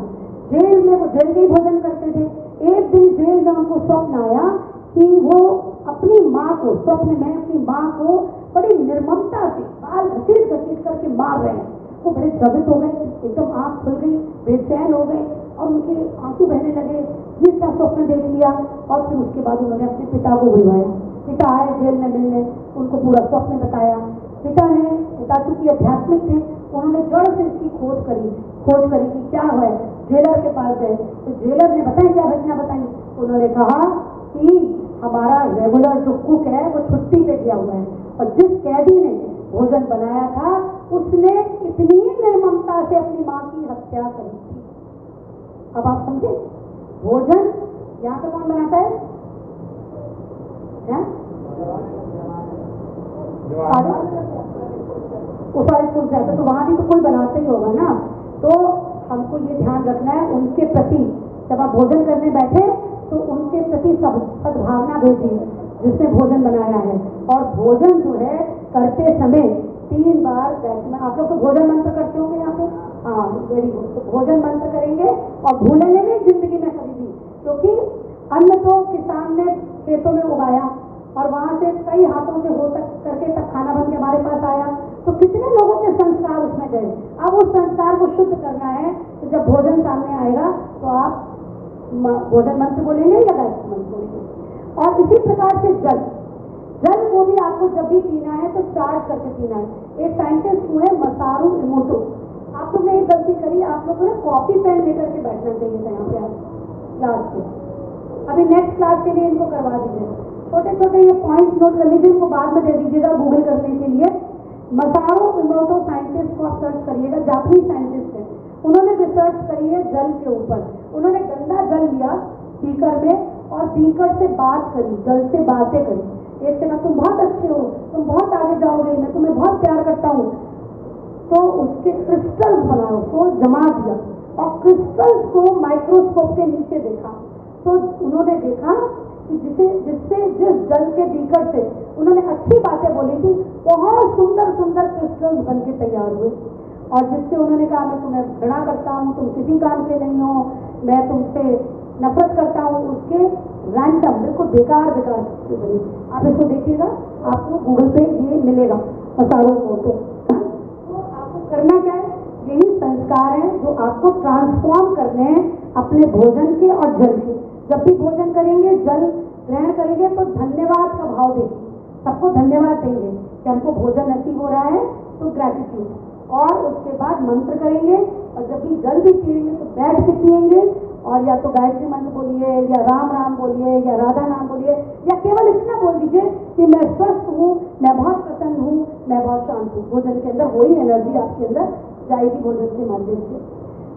जेल में। वो जेल के ही भोजन करते थे। एक दिन जेल में उनको स्वप्न आया कि वो अपनी माँ को, स्वप्न में अपनी माँ को बड़ी निर्ममता से बाल घसीट घसीट करके मार रहे हैं। वो बड़े द्रवित हो गए, एकदम आँख खुल गई, बेचैन हो गए और उनके आंसू बहने लगे। ये क्या स्वप्न देख लिया। और फिर उसके बाद उन्होंने अपने पिता को बुलवाया। पिता आए जेल में मिलने, उनको पूरा स्वप्न बताया। पिता चूंकि आध्यात्मिक थे, उन्होंने जड़ से इसकी खोज करी कि क्या है। जेलर के पास गए तो जेलर ने बताया, क्या घटना बताई। उन्होंने कहा कि हमारा रेगुलर जो कुक है वो छुट्टी पे गया हुआ है और जिस कैदी ने भोजन बनाया था उसने इतनी निर्ममता से अपनी माँ की हत्या करी थी। अब आप समझे, भोजन यहाँ पे कौन बनाता है? उस जाता तो वहां भी तो कोई बनाता ही होगा ना। तो हमको ये ध्यान रखना है उनके प्रति, जब आप भोजन करने बैठे तो उनके प्रति सद्भावना भेजिए जिसने भोजन बनाया है। और भोजन जो है करते समय 3 बार बैठना। आप लोग तो भोजन मंत्र करते होंगे यहाँ पे, हाँ वेरी गुड। तो भोजन मंत्र करेंगे और भूलेंगे नहीं जिंदगी में कभी भी, क्योंकि अन्न तो किसान ने खेतों में उगाया और वहां से कई हाथों से हो तक करके तब खाना बन के हमारे पास आया। तो कितने लोगों के संस्कार उसमें गए। अब उस संस्कार को शुद्ध करना है तो जब भोजन सामने आएगा तो आप भोजन मंत्र बोलेंगे या गायत्री मंत्र बोलेंगे। और इसी प्रकार से जल को भी आपको जब भी पीना है तो चार्ज करके पीना है। एक साइंटिस्ट हुए मसारू इमोटो, आप लोग ने एक गलती करी, आप लोग को ना कॉपी पेन लेकर के बैठना चाहिए था यहाँ पे आप क्लास के। अभी नेक्स्ट क्लास के लिए इनको करवा दीजिए। छोटे छोटे ये पॉइंट्स नोट कर लीजिए, इनको बाद में दे दीजिएगा गूगल करने के लिए। मसारो इमोटो साइंटिस्ट को आप सर्च करिएगा, जापानीज साइंटिस्ट है, उन्होंने रिसर्च करी है जल के ऊपर। उन्होंने गंदा जल लिया बीकर में और बीकर से बात करी, जल से बातें करी। एक से कहा तुम बहुत अच्छे हो, तुम बहुत आगे जाओगे, मैं तुम्हें बहुत प्यार करता हूँ। तो उसके क्रिस्टल्स बनाए, उसको जमा दिया और क्रिस्टल्स को माइक्रोस्कोप के नीचे देखा। तो उन्होंने देखा कि जिस जल के बीकर से उन्होंने अच्छी बातें बोली थी, बहुत सुंदर सुंदर क्रिस्टल्स बन के तैयार हुए। और जिससे उन्होंने कहा मैं तुम्हें घृणा करता हूँ, तुम किसी काम के नहीं हो, मैं तुमसे नफरत करता हूँ, उसके रैंडम बिल्कुल बेकार बेकार बने। आप इसको देखिएगा, आपको गूगल पे ये मिलेगा मसारो फोटो। तो आपको करना क्या है, यही संस्कार है जो आपको ट्रांसफॉर्म करने हैं अपने भोजन के और जल के। जब भी भोजन करेंगे, जल ग्रहण करेंगे तो धन्यवाद का भाव देंगे, सबको धन्यवाद देंगे कि हमको भोजन नसीब हो रहा है, तो ग्रेटिट्यूड। और उसके बाद मंत्र करेंगे, और जब भी जल भी पिएंगे तो बैठ के पिएंगे, और या तो गायत्री मंत्र बोलिए, या राम राम बोलिए, या राधा नाम बोलिए, या केवल इतना बोल दीजिए कि मैं स्वस्थ हूँ, मैं बहुत प्रसन्न हूँ, मैं बहुत शांत हूँ। भोजन के अंदर वही एनर्जी आपके अंदर जाएगी भोजन के माध्यम से।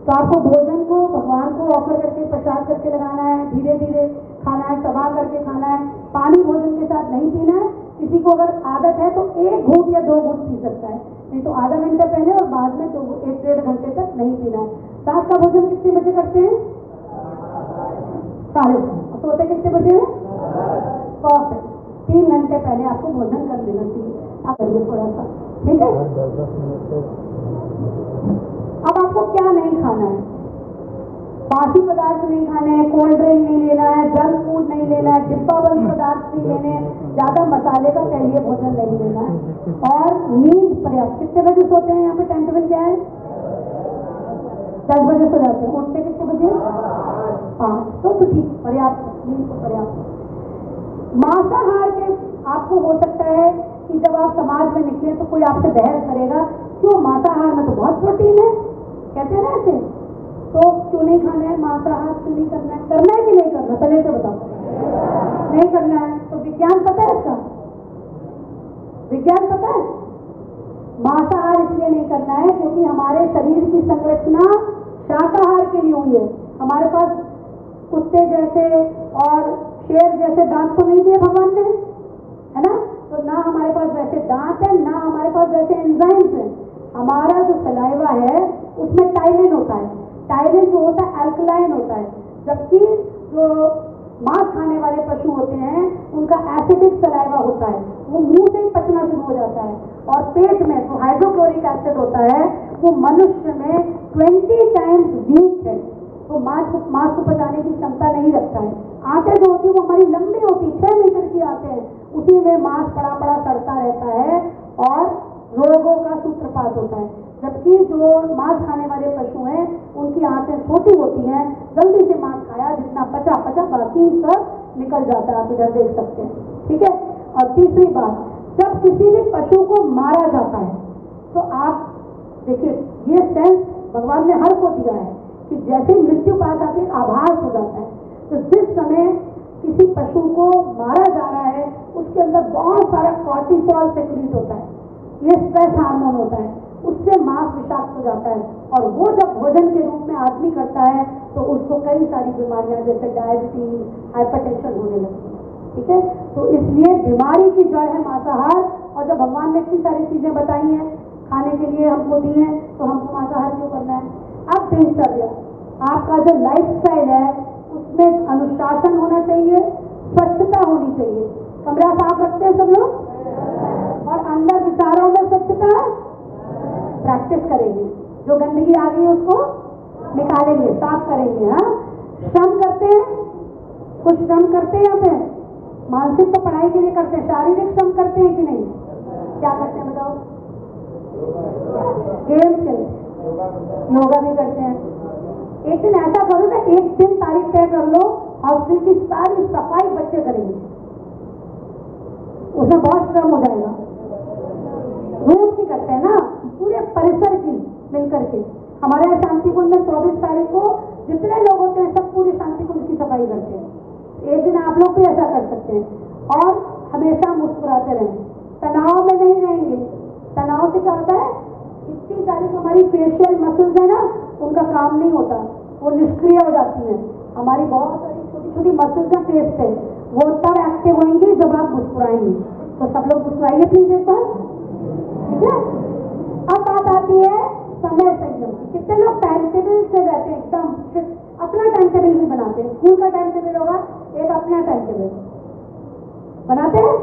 तो आपको भोजन को भगवान को ऑफर करके प्रसाद करके लगाना है, धीरे धीरे खाना है, चबा करके खाना है। पानी भोजन के साथ नहीं पीना है। किसी को अगर आदत है तो 1 घूंट या 2 घूंट पी सकता है, नहीं तो आधा घंटा पहले और बाद में 1-1.5 घंटे तक नहीं पीना है। रात का भोजन कितने बजे करते हैं? 3:30। सोते कितने बजे हैं? परफेक्ट। 3 घंटे पहले आपको भोजन कर लेना चाहिए। आप करिए थोड़ा सा, ठीक है। अब आपको क्या नहीं खाना है, बासी पदार्थ नहीं खाने हैं, कोल्ड ड्रिंक नहीं लेना है, जंक फूड नहीं लेना है, डिब्बाबंद पदार्थ नहीं लेने हैं, ज्यादा मसाले का तैलीय भोजन नहीं लेना है, और नींद पर्याप्त। कितने बजे सोते हैं यहाँ पे? टाइम टेबल क्या है? 10 बजे सो जाते हैं। उठते कितने बजे? 5। तो ठीक, पर्याप्त नींद तो पर्याप्त। मांसाहार के आपको हो सकता है कि जब आप समाज में निकले तो कोई आपसे बहस करेगा, क्यों मांसाहार में तो बहुत प्रोटीन है, कहते हैं ना ऐसे, तो क्यों नहीं खाना है मांसाहार, क्यों नहीं करना है? करना है कि नहीं करना, पहले तो बताओ। नहीं करना है तो विज्ञान पता है इसका? विज्ञान पता है? मांसाहार इसलिए नहीं करना है क्योंकि हमारे शरीर की संरचना शाकाहार के लिए हुई है। हमारे पास कुत्ते जैसे और शेर जैसे दांत तो नहीं दिए भगवान ने, है ना? तो ना हमारे पास वैसे दांत है, ना हमारे पास वैसे एंजाइम्स हैं। हमारा जो सलाइवा है उसमें टाइलिन होता है। टाइलिन जो होता है अल्कलाइन होता है, जबकि जो मांस खाने वाले पशु होते हैं उनका एसिडिक सलाइवा होता है, वो मुंह से ही पचना शुरू हो जाता है। और पेट में जो हाइड्रोक्लोरिक एसिड होता है वो मनुष्य में 20 टाइम्स वीक है, तो मांस को पचाने की क्षमता नहीं रखता है। आंतें जो होती है वो हमारी लंबी होती है, 6 मीटर की आते हैं, उसी में मांस पड़ा पड़ा सड़ता रहता है और रोगों का सूत्रपात होता है। जबकि जो मांस खाने वाले पशु हैं उनकी आंतें छोटी होती हैं, जल्दी से मांस खाया, जितना पचा बाकी सब निकल जाता है। आप इधर देख सकते हैं, ठीक है। और तीसरी बात, जब किसी भी पशु को मारा जाता है तो आप देखिए, ये सेंस भगवान ने हर को दिया है कि जैसे मृत्यु पास आती है आभास हो जाता है। तो जिस समय किसी पशु को मारा जा रहा है उसके अंदर बहुत सारा कॉर्टिसोल सेक्रेट होता है, ये स्ट्रेस हार्मोन होता है, उससे मांस विषाक्त हो जाता है। और वो जब भोजन के रूप में आदमी करता है तो उसको कई सारी बीमारियां जैसे डायबिटीज, हाइपरटेंशन होने लगती है, ठीक है। तो इसलिए बीमारी की जड़ है मांसाहार। और जब भगवान ने इतनी सारी चीजें बताई हैं खाने के लिए हमको दी हैं, तो हमको मांसाहार क्यों करना है? अब दिनचर्या, आपका जो लाइफस्टाइल है उसमें अनुशासन होना चाहिए, स्वच्छता होनी चाहिए। कमरा साफ रखते हैं सब लोग, और अंदर विचारों में स्वच्छता प्रैक्टिस करेंगे। जो गंदगी आ गई उसको निकालेंगे, साफ करेंगे। हाँ, श्रम करते हैं, कुछ श्रम करते हैं। यहाँ पे मानसिक तो पढ़ाई के लिए करते हैं, शारीरिक श्रम करते हैं कि नहीं? क्या करते हैं बताओ? गेम्स खेलते हैं, योगा भी करते हैं। एक दिन ऐसा करो ना, एक दिन तारीख तय कर लो, हॉस्टल की सारी सफाई बच्चे करेंगे, उसमें बहुत श्रम हो जाएगा। रूम की करते हैं ना, पूरे परिसर की मिलकर के। हमारे यहाँ शांति कुंज में 24 तारीख को जितने लोग होते हैं सब पूरे शांति कुंज की सफाई करते हैं। एक दिन आप लोग भी ऐसा कर सकते हैं। और हमेशा मुस्कुराते रहें, तनाव में नहीं रहेंगे। तनाव से क्या होता है, इतनी सारी जो हमारी फेशियल मसल्स है ना, उनका काम नहीं होता, वो निष्क्रिय हो जाती हैं। हमारी बहुत सारी छोटी छोटी मसल्स हैं फेस पे, वो तब एक्टिव होंगी जब आप मुस्कुराएंगे। तो सब लोग मुस्कुराइए प्लीज एक बार, ठीक है। अब बात आती है समय संयम की। कितने लोग टाइम टेबल से रहते हैं, एकदम अपना टाइम टेबल भी बनाते हैं। स्कूल का टाइम टेबल होगा, एक अपना टाइम टेबल बनाते हैं।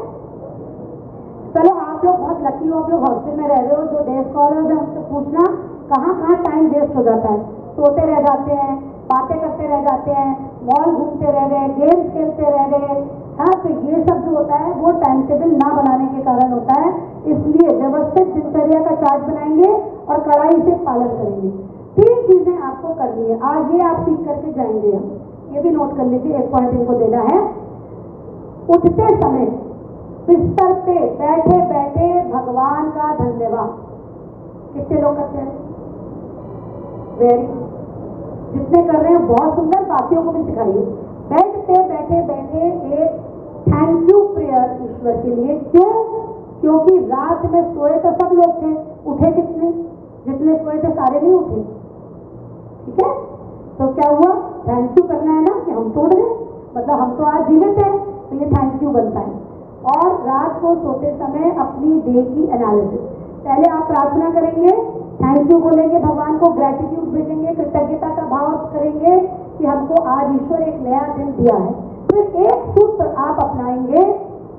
चलो आप लोग बहुत लकी हो, आप लोग हॉस्टल में रह रहे हो, जो डे स्कॉलर्स हैं उनसे पूछना कहाँ कहाँ टाइम वेस्ट हो जाता है। सोते रह जाते हैं, बातें करते रह जाते हैं, मॉल घूमते रह गए, गेम्स खेलते रह गए। हाँ, तो ये सब जो होता है वो टाइम टेबल ना बनाने के कारण होता है। इसलिए व्यवस्थित दिनचर्या का चार्ट बनाएंगे और कड़ाई से पालन करेंगे। 3 चीजें आपको करनी है आज, ये आप सीख करके जाएंगे। हम ये भी नोट कर लीजिए, एक पॉइंट इनको देना है। उठते समय बिस्तर पे बैठे बैठे भगवान का धन्यवाद। कितने लोग करते हैं? वेरी, जितने कर रहे हैं बहुत सुंदर, बाकियों को भी सिखाइए। बेड पे बैठे बैठे एक थैंक यू प्रेयर ईश्वर के लिए। क्यों? क्योंकि रात में सोए तो सब लोग थे, उठे कितने? जितने सोए थे सारे नहीं उठे, ठीक है। तो क्या हुआ, थैंक यू करना है ना, कि हम तोड़ गए, मतलब हम तो आज जीवित हैं, तो ये थैंक यू बनता है। और रात को सोते समय अपनी डे की एनालिसिस, पहले आप प्रार्थना करेंगे, थैंक यू बोलेंगे, भगवान को ग्रेटिट्यूड भेजेंगे, कृतज्ञता का भाव करेंगे कि हमको आज ईश्वर एक नया दिन दिया है। फिर एक सूत्र आप अपनाएंगे,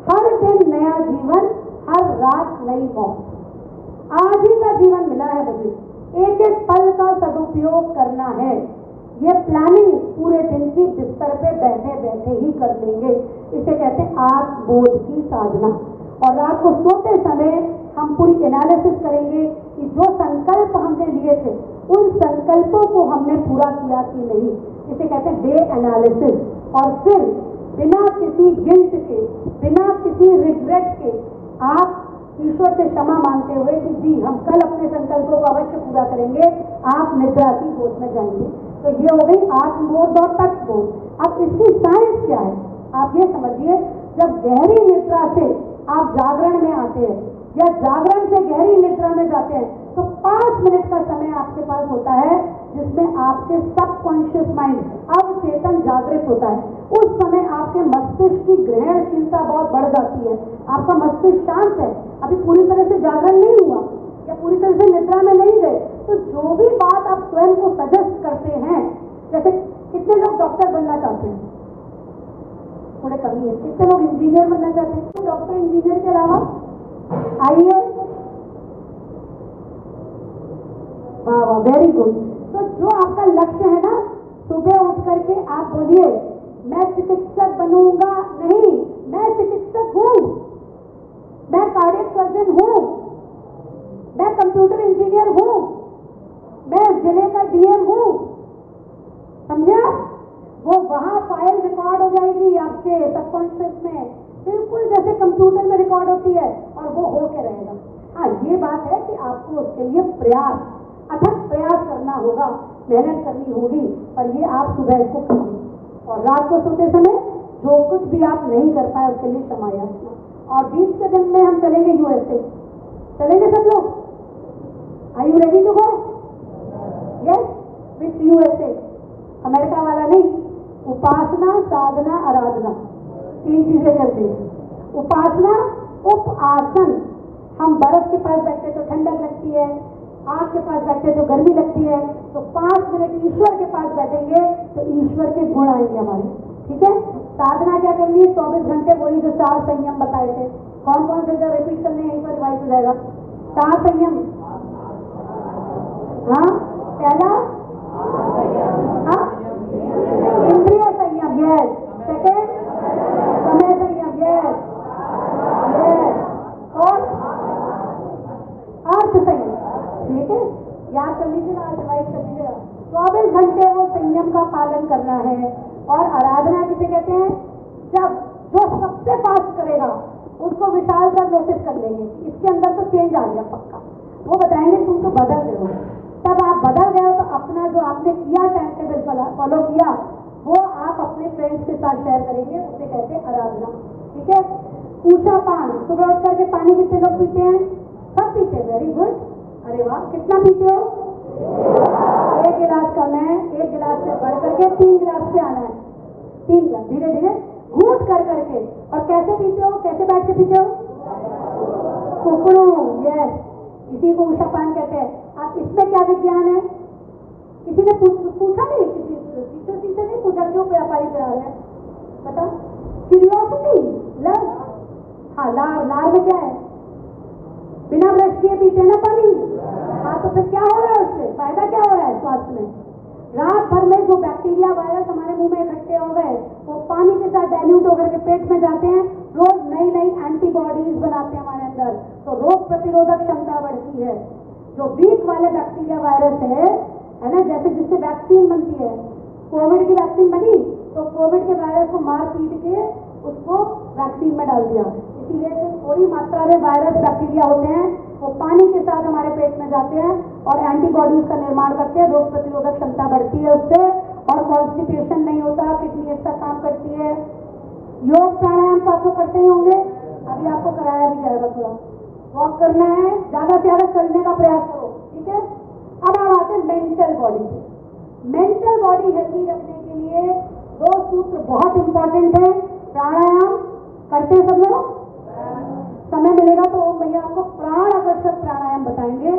हर दिन नया जीवन, हर रात नई मौत। आज ही का जीवन मिला है मुझे, एक एक पल का सदुपयोग करना है। ये प्लानिंग पूरे दिन की बिस्तर पे बैठे बैठे ही कर लेंगे। इसे कहते हैं आत्मबोध की साधना। और रात को सोते समय हम पूरी एनालिसिस करेंगे कि जो संकल्प हमने लिए थे उन संकल्पों को हमने पूरा किया कि नहीं। इसे कहते हैं डे एनालिसिस। और फिर बिना किसी गिल्ट के, बिना किसी रिग्रेट के आप ईश्वर से क्षमा मांगते हुए कि जी हम कल अपने संकल्पों को अवश्य पूरा करेंगे, आप निद्रा की गोद में जाएंगे। तो ये हो गई आत्मबोध और तत्वबोध। अब इसकी साइंस क्या है आप ये समझिए। जब गहरी निद्रा से आप जागरण में आते हैं या जागरण से गहरी निद्रा में जाते हैं, तो 5 मिनट का समय आपके पास होता है जिसमें आपके सबकॉन्शियस माइंड, अवचेतन जागृत होता है। उस समय आपके मस्तिष्क की ग्रहणशीलता बहुत बढ़ जाती है, आपका मस्तिष्क शांत है, अभी पूरी तरह से जागरण नहीं हुआ या पूरी तरह से निद्रा में नहीं गए। तो जो भी बात आप स्वयं को सजेस्ट करते हैं, जैसे कितने लोग डॉक्टर बनना चाहते हैं, थोड़े कमी है, कितने लोग इंजीनियर बनना चाहते हैं, तो डॉक्टर इंजीनियर के अलावा IAS, वाह वाह, वेरी गुड। तो जो आपका लक्ष्य है ना, सुबह उठ करके आप बोलिए मैं चिकित्सक बनूंगा, नहीं मैं चिकित्सक हूं, मैं कार्डियक सर्जन हूं, मैं कंप्यूटर इंजीनियर हूं, मैं जिले का DM हूं, समझा? वो वहां फाइल रिकॉर्ड हो जाएगी आपके सबकॉन्शियस में, बिल्कुल जैसे कंप्यूटर में रिकॉर्ड होती है, और वो होके रहेगा। हाँ, ये बात है कि आपको उसके लिए प्रयास, अथक प्रयास करना होगा, मेहनत करनी होगी, पर ये आप सुबह इसको करिए। और रात को सोते समय जो कुछ भी आप नहीं कर पाए उसके लिए क्षमा याचना। और 20 के दिन में हम चलेंगे USA, चलेंगे सब लोग? Are you ready to go? Yes, which USA? America वाला नहीं, उपासना, साधना, आराधना, 3 चीजें करते हैं। उपासना, उपासन, हम बर्फ के पास बैठते तो ठंडक लगती है, आग के पास बैठते तो गर्मी लगती है, तो 5 मिनट ईश्वर के पास बैठेंगे तो ईश्वर के गुण आएंगे हमारे, ठीक है। साधना क्या करनी है? 24 घंटे वही जो 4 संयम बताए थे। कौन कौन से रिपीट करने हैं, एक बार रिवाइज हो जाएगा। 4 संयम, हाँ, पहला इंद्रिय संयम, यस। सेकेंड समय संयम, यस यस। और अर्थ संयम, ठीक है, याद कर लीजिए ना, रिवाइज कर लीजिएगा। 24 घंटे वो संयम का पालन करना है। और आराधना किसे कहते हैं? जब जो सबसे फास्ट करेगा उसको विशाल कर नोटिस कर लेंगे, इसके अंदर तो चेंज आ गया पक्का, वो बताएंगे तुम तो बदल गए हो। तब आप बदल गए हो तो अपना जो आपने किया टाइम टेबल फॉलो किया, वो आप अपने फ्रेंड्स के साथ शेयर करेंगे, उसे कहते हैं आराधना, ठीक है। ऊषा पान, सुबह उठ करके पानी कितने लोग पीते हैं? सब पीते हैं, वेरी गुड, अरे वाह, कितना पीते हो? 1 गिलास कम है, 1 गिलास से बढ़ करके 3 गिलास पे आना है, 3 गिलास, धीरे धीरे घूट कर करके। और कैसे पीते हो, कैसे बैठ के पीते हो? कुकड़ू, यस, इसी को उषा पान कहते हैं। अब इसमें क्या विज्ञान है? किसी ने पूछा नहीं, किसी से नहीं पूछा क्यों व्यापारी पे आ रहे हैं, बता, क्यूरियोसिटी, लव। हाँ, लार में क्या है? बिना ब्रश किए पीते ना पानी। हाँ, तो फिर क्या हो रहा है उससे? फायदा क्या हो रहा है स्वास्थ्य में? रात भर में जो बैक्टीरिया वायरस हमारे मुंह में इकट्ठे हो गए वो पानी के साथ डाइल्यूट होकर के पेट में जाते हैं, रोज नई नई एंटीबॉडीज बनाते हैं हमारे अंदर, तो रोग प्रतिरोधक क्षमता बढ़ती है। जो वीक वाले बैक्टीरिया वायरस है ना, जैसे जिससे वैक्सीन बनती है, कोविड की वैक्सीन बनी तो कोविड के वायरस को मार पीट के उसको वैक्सीन में डाल दिया। इसीलिए जो थोड़ी मात्रा में वायरस बैक्टीरिया होते हैं वो पानी के साथ हमारे पेट में जाते हैं और एंटीबॉडीज का निर्माण करते हैं, रोग प्रतिरोधक क्षमता बढ़ती है उससे, और कॉन्स्टिपेशन नहीं होता, किडनी अच्छा काम करती है। योग प्राणायाम तो आप लोग करते ही होंगे, अभी आपको कराया भी जाएगा, थोड़ा वॉक करना है, ज्यादा से ज्यादा चलने का प्रयास करो, ठीक है। अब हम आते हैं मेंटल बॉडी पे। मेंटल बॉडी हेल्दी रखने के लिए 2 सूत्र बहुत इंपॉर्टेंट है। प्राणायाम करते हैं सब लोग, समय मिलेगा तो ओम भैया आपको प्राण आकर्षक प्राणायाम बताएंगे।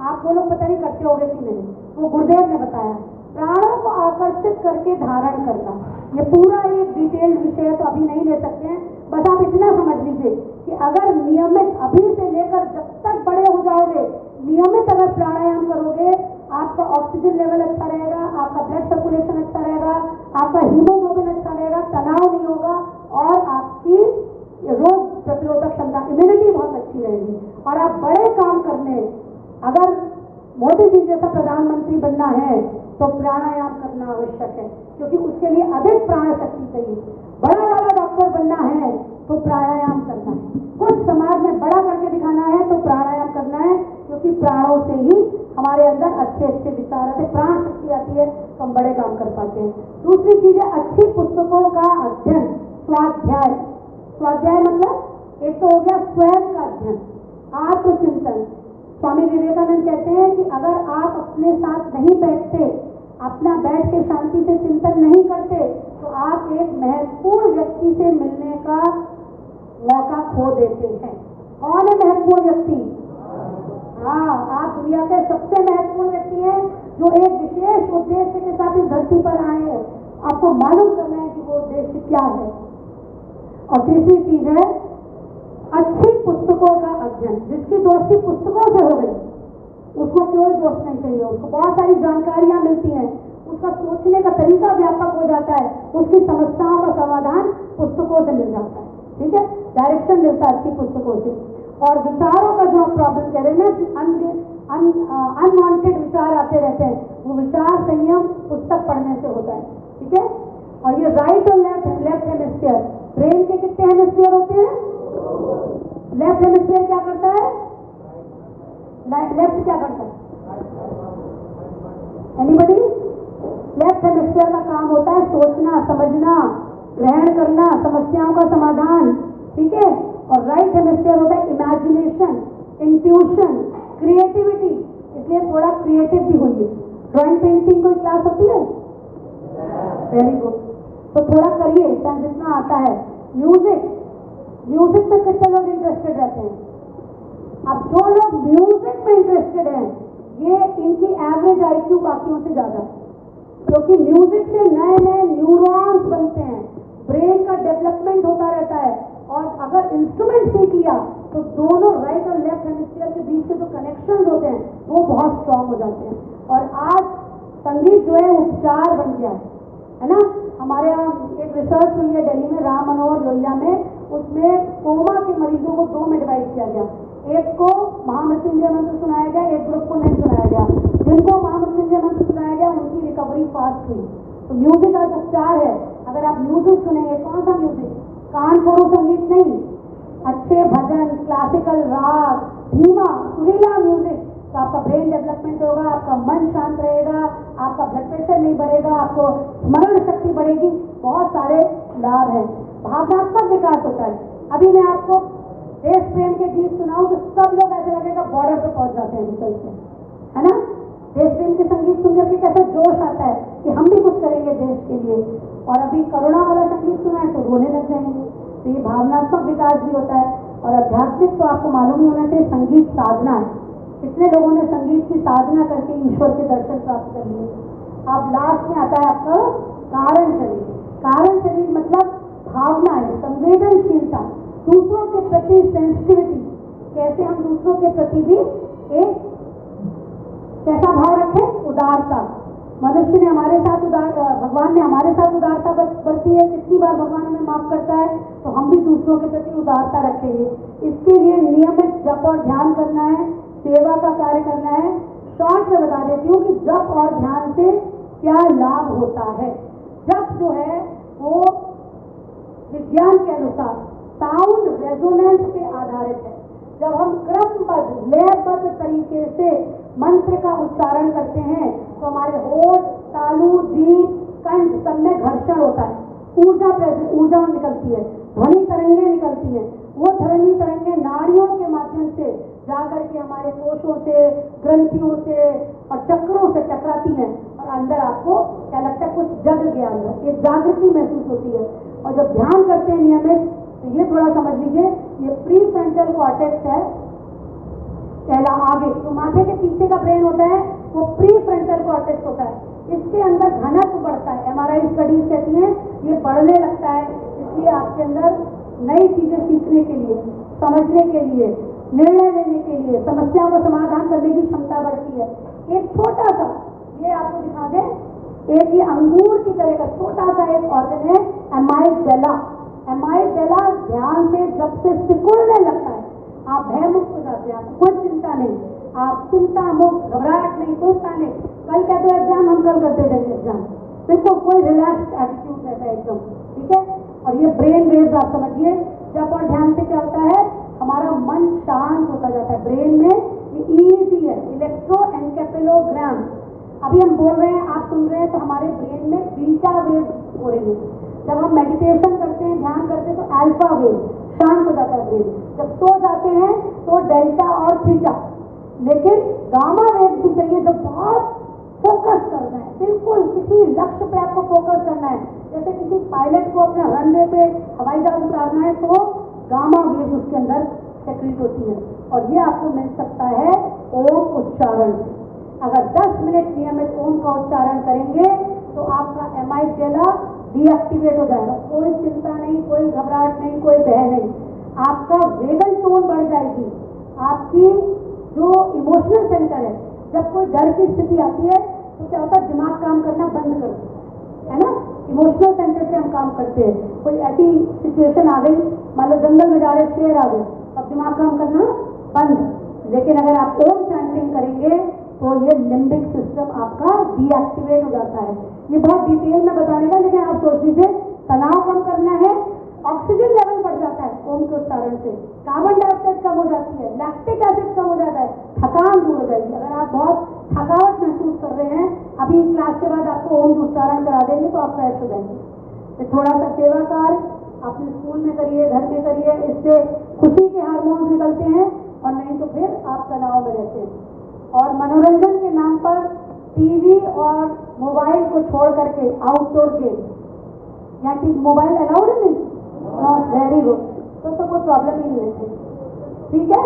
आप वो लोग पता नहीं करते होंगे कि नहीं, वो गुरुदेव ने बताया। प्राणों को आकर्षित करके धारण करना, ये पूरा एक डिटेल्ड विषय है तो अभी नहीं ले सकते हैं, बस आप इतना समझ लीजिए कि अगर नियमित अभी से लेकर जब तक बड़े हो जाओगे नियमित अगर प्राणायाम करोगे, आपका ऑक्सीजन लेवल अच्छा रहेगा, आपका ब्लड सर्कुलेशन अच्छा रहेगा, आपका हीमोग्लोबिन अच्छा रहेगा, तनाव नहीं होगा और आपकी रोग प्रतिरोधक क्षमता, इम्यूनिटी बहुत अच्छी रहेगी। और आप बड़े काम करने, अगर मोदी जी जैसा प्रधानमंत्री बनना है तो प्राणायाम करना आवश्यक है, क्योंकि उसके लिए अधिक प्राण शक्ति चाहिए। बड़ा वाला डॉक्टर बनना है तो प्राणायाम करना है, कुछ समाज में बड़ा करके दिखाना है तो प्राणायाम करना है, क्योंकि प्राणों से ही हमारे अंदर अच्छे अच्छे विचार आते, प्राण शक्ति आती है तो हम बड़े काम कर पाते हैं। दूसरी चीज है अच्छी पुस्तकों का अध्ययन, स्वाध्याय। स्वाध्याय मतलब एक तो हो गया स्वयं का अध्ययन, आत्मचिंतन। स्वामी विवेकानंद कहते हैं कि अगर आप अपने साथ नहीं बैठते, अपना बैठ के शांति से चिंतन नहीं करते तो आप एक महत्वपूर्ण व्यक्ति से मिलने का मौका खो देते हैं। कौन है महत्वपूर्ण व्यक्ति? हाँ, आप दुनिया के सबसे महत्वपूर्ण व्यक्ति हैं जो एक विशेष उद्देश्य के साथ इस धरती पर आए हैं। आपको मालूम करना है कि वो उद्देश्य क्या है। और तीसरी चीज है अच्छी पुस्तकों का अध्ययन। जिसकी दोस्ती पुस्तकों से हो गई उसको कोई दोस्त नहीं चाहिए, उसको बहुत सारी जानकारियां मिलती हैं, उसका सोचने का तरीका व्यापक हो जाता है, उसकी समस्याओं का समाधान पुस्तकों से मिल जाता है, ठीक है, डायरेक्शन मिलता है अच्छी पुस्तकों से। और विचारों का जो प्रॉब्लम कह रहे हैं ना, अनवांटेड विचार आते रहते हैं, वो विचार संयम पुस्तक पढ़ने से होता है, ठीक है। और ये राइट और लेफ्ट हेमिस्फीयर, ब्रेन के कितने हेमिस्फीयर होते हैं? लेफ्ट हेमिस्फीयर क्या करता है? लेफ्ट क्या करता है? एनीबॉडी? लेफ्ट हेमिस्फीयर का काम होता है सोचना, समझना, ग्रहण करना, समस्याओं का समाधान, ठीक है। और राइट हेमिस्फीयर होता है इमेजिनेशन, इंट्यूशन, क्रिएटिविटी। इसलिए थोड़ा क्रिएटिव भी होइए। ड्राइंग पेंटिंग कोई क्लास होती है? वेरी गुड, तो थोड़ा करिए जितना आता है। म्यूजिक में कितने लोग इंटरेस्टेड रहते हैं? अब जो लोग म्यूजिक में इंटरेस्टेड हैं ये इनकी एवरेज IQ बाकियों से ज्यादा है, क्योंकि म्यूजिक से नए नए न्यूरॉन्स बनते हैं, ब्रेन का डेवलपमेंट होता रहता है। और अगर इंस्ट्रूमेंट सीख लिया तो दोनों राइट और लेफ्ट हेमिस्फीयर के बीच के जो कनेक्शन होते हैं वो बहुत स्ट्रांग हो जाते हैं। और आज संगीत जो है उपचार बन गया है ना। हमारे यहाँ एक रिसर्च हुई है दिल्ली में, राम मनोहर लोहिया में, उसमें कोमा के मरीजों को 2 में डिवाइड किया गया। एक को महामृत्युंजय मंत्र सुनाया गया, एक ग्रुप को नहीं सुनाया गया। जिनको महामृत्युंजय मंत्र सुनाया गया उनकी रिकवरी फास्ट हुई। तो म्यूजिक का उपचार है। अगर आप म्यूजिक सुनेंगे, कौन सा म्यूजिक? कान फोड़ो संगीत नहीं, अच्छे भजन, क्लासिकल राग, धीमा सुरीला म्यूजिक, तो आपका ब्रेन डेवलपमेंट होगा, आपका मन शांत रहेगा, आपका ब्लड प्रेशर नहीं बढ़ेगा, आपको स्मरण शक्ति बढ़ेगी, बहुत सारे लाभ हैं। भावनात्मक विकास होता है। अभी मैं आपको देश प्रेम के गीत सुनाऊं तो सब लोग ऐसे लगेगा बॉर्डर पे पहुंच जाते हैं निकल के, है ना। देश प्रेम के संगीत सुनकर के कैसा जोश आता है कि हम भी कुछ करेंगे देश के लिए। और अभी करुणा वाला संगीत सुना है तो रोने लग जाएंगे। तो ये भावनात्मक विकास भी होता है। और आध्यात्मिक तो आपको मालूम ही होना चाहिए, संगीत साधना है। कितने लोगों ने संगीत की साधना करके ईश्वर के दर्शन प्राप्त कर लिए। अब लास्ट में आता है आपका कारण शरीर। कारण शरीर मतलब भावना है, संवेदनशीलता, दूसरों के प्रति सेंसिटिविटी। कैसे हम दूसरों के प्रति भी एक कैसा भाव रखें? उदारता। मनुष्य ने हमारे साथ भगवान ने हमारे साथ उदारता बरती है। कितनी बार भगवान हमें माफ करता है, तो हम भी दूसरों के प्रति उदारता रखेंगे। इसके लिए नियमित जप और ध्यान करना है, सेवा का कार्य करना है। शॉर्ट में बता देती हूँ कि जप और ध्यान से क्या लाभ होता है। जप जो है वो विज्ञान के अनुसार साउंड रेजोनेंस पे आधारित है। जब हम क्रमबद्ध लयबद्ध तरीके से मंत्र का उच्चारण करते हैं तो हमारे होठ, तालु, जीभ, कंठ सब में घर्षण होता है, ऊर्जा निकलती है, ध्वनि तरंगें निकलती हैं। वो ध्वनि तरंगें नाड़ियों के माध्यम से जाकर के हमारे कोशों से, ग्रंथियों से और चक्रों से टकराती हैं और अंदर आपको क्या लगता है? कुछ जग गया है, एक जागृति महसूस होती है। और जब ध्यान करते हैं नियमित, तो ये थोड़ा समझ लीजिए, ये प्री फ्रंटल कॉर्टेक्स है पहला आगे, तो माथे के पीछे का ब्रेन होता है वो प्री फ्रंटल कॉर्टेक्स होता है। इसके अंदर घनत्व बढ़ता है। MRI स्टडीज कहती हैं ये बढ़ने लगता है। इसलिए आपके अंदर नई चीजें सीखने के लिए, समझने के लिए, निर्णय लेने के लिए, समस्याओं का समाधान करने की क्षमता बढ़ती है। एक छोटा सा, ये आपको दिखा दें, एक ये अंगूर की तरह का छोटा सा एक ऑर्गन है एमाइगडाला। एमाइगडाला ध्यान से जब से सिकुड़ने लगता है, आप भयमुक्त हो जाते हैं, आपको कोई चिंता नहीं, आप चिंता मुक्त, घबराहट नहीं, कोई पैनिक। कल क्या तो एग्जाम हम कल करते थे एग्जाम, बिल्कुल कोई रिलैक्स एटीट्यूड रहता है एकदम, ठीक है। और ये ब्रेन वेव्स आप समझिए, जब और ध्यान से क्या होता है, हमारा मन शांत होता जाता है। ब्रेन में ये EEG है, इलेक्ट्रो एनकेफेलोग्राम। अभी हम बोल रहे हैं, आप सुन रहे हैं, तो हमारे ब्रेन में बीटा वेव हो रही है। जब हम मेडिटेशन करते हैं, ध्यान करते हैं, तो अल्फा वेव, शांत हो जाता है ब्रेन। जब सो जाते हैं तो डेल्टा और थीटा। लेकिन गामा वेव भी चाहिए जब बहुत फोकस करना है, बिल्कुल किसी लक्ष्य पे आपको फोकस करना है। जैसे किसी पायलट को अपने रनवे पे हवाई जहाज उतारना है, तो गामा वेव उसके अंदर सेक्रेट होती है। और ये आपको मिल सकता है ओम उच्चारण से। अगर 10 मिनट नियमित ओम का उच्चारण करेंगे तो आपका एमाइगडाला डीएक्टिवेट हो जाएगा। कोई चिंता नहीं, कोई घबराहट नहीं, कोई भय नहीं। आपका वेगन टोन बढ़ जाएगी। आपकी जो इमोशनल सेंटर है, जब कोई डर की स्थिति आती है तो क्या होता है, दिमाग काम करना बंद कर देता है ना। इमोशनल सेंटर से हम काम करते हैं। कोई ऐसी सिचुएशन आ गई, मान लो जंगल में जा रहे, शेर आ गए, अब दिमाग काम करना बंद। लेकिन अगर आप ओम चैंटिंग करेंगे तो ये लिम्बिक सिस्टम आपका डीएक्टिवेट हो जाता है। ये बहुत डिटेल में बताने का, लेकिन आप सोच लीजिए, तनाव कम करना है, ऑक्सीजन लेवल बढ़ जाता है ओम के उच्चारण से, कार्बन डाइऑक्साइड कम हो जाती है, लैक्टिक एसिड कम हो जाता है, थकान दूर हो जाएगी। अगर आप बहुत थकावट महसूस कर रहे हैं, अभी क्लास के बाद आपको ओम उच्चारण करा देंगे तो आप फ्रेश हो जाएंगे। तो थोड़ा सा सेवा कार्य अपने स्कूल में करिए, घर में करिए, इससे खुशी के हार्मोन्स निकलते हैं, और नहीं तो फिर आप तनाव में रहते हैं। और मनोरंजन के नाम पर टीवी और मोबाइल को छोड़ करके आउटडोर गेम, या कि मोबाइल अलाउड है नहीं, वेरी गुड, तो कोई प्रॉब्लम ही नहीं है, ठीक है।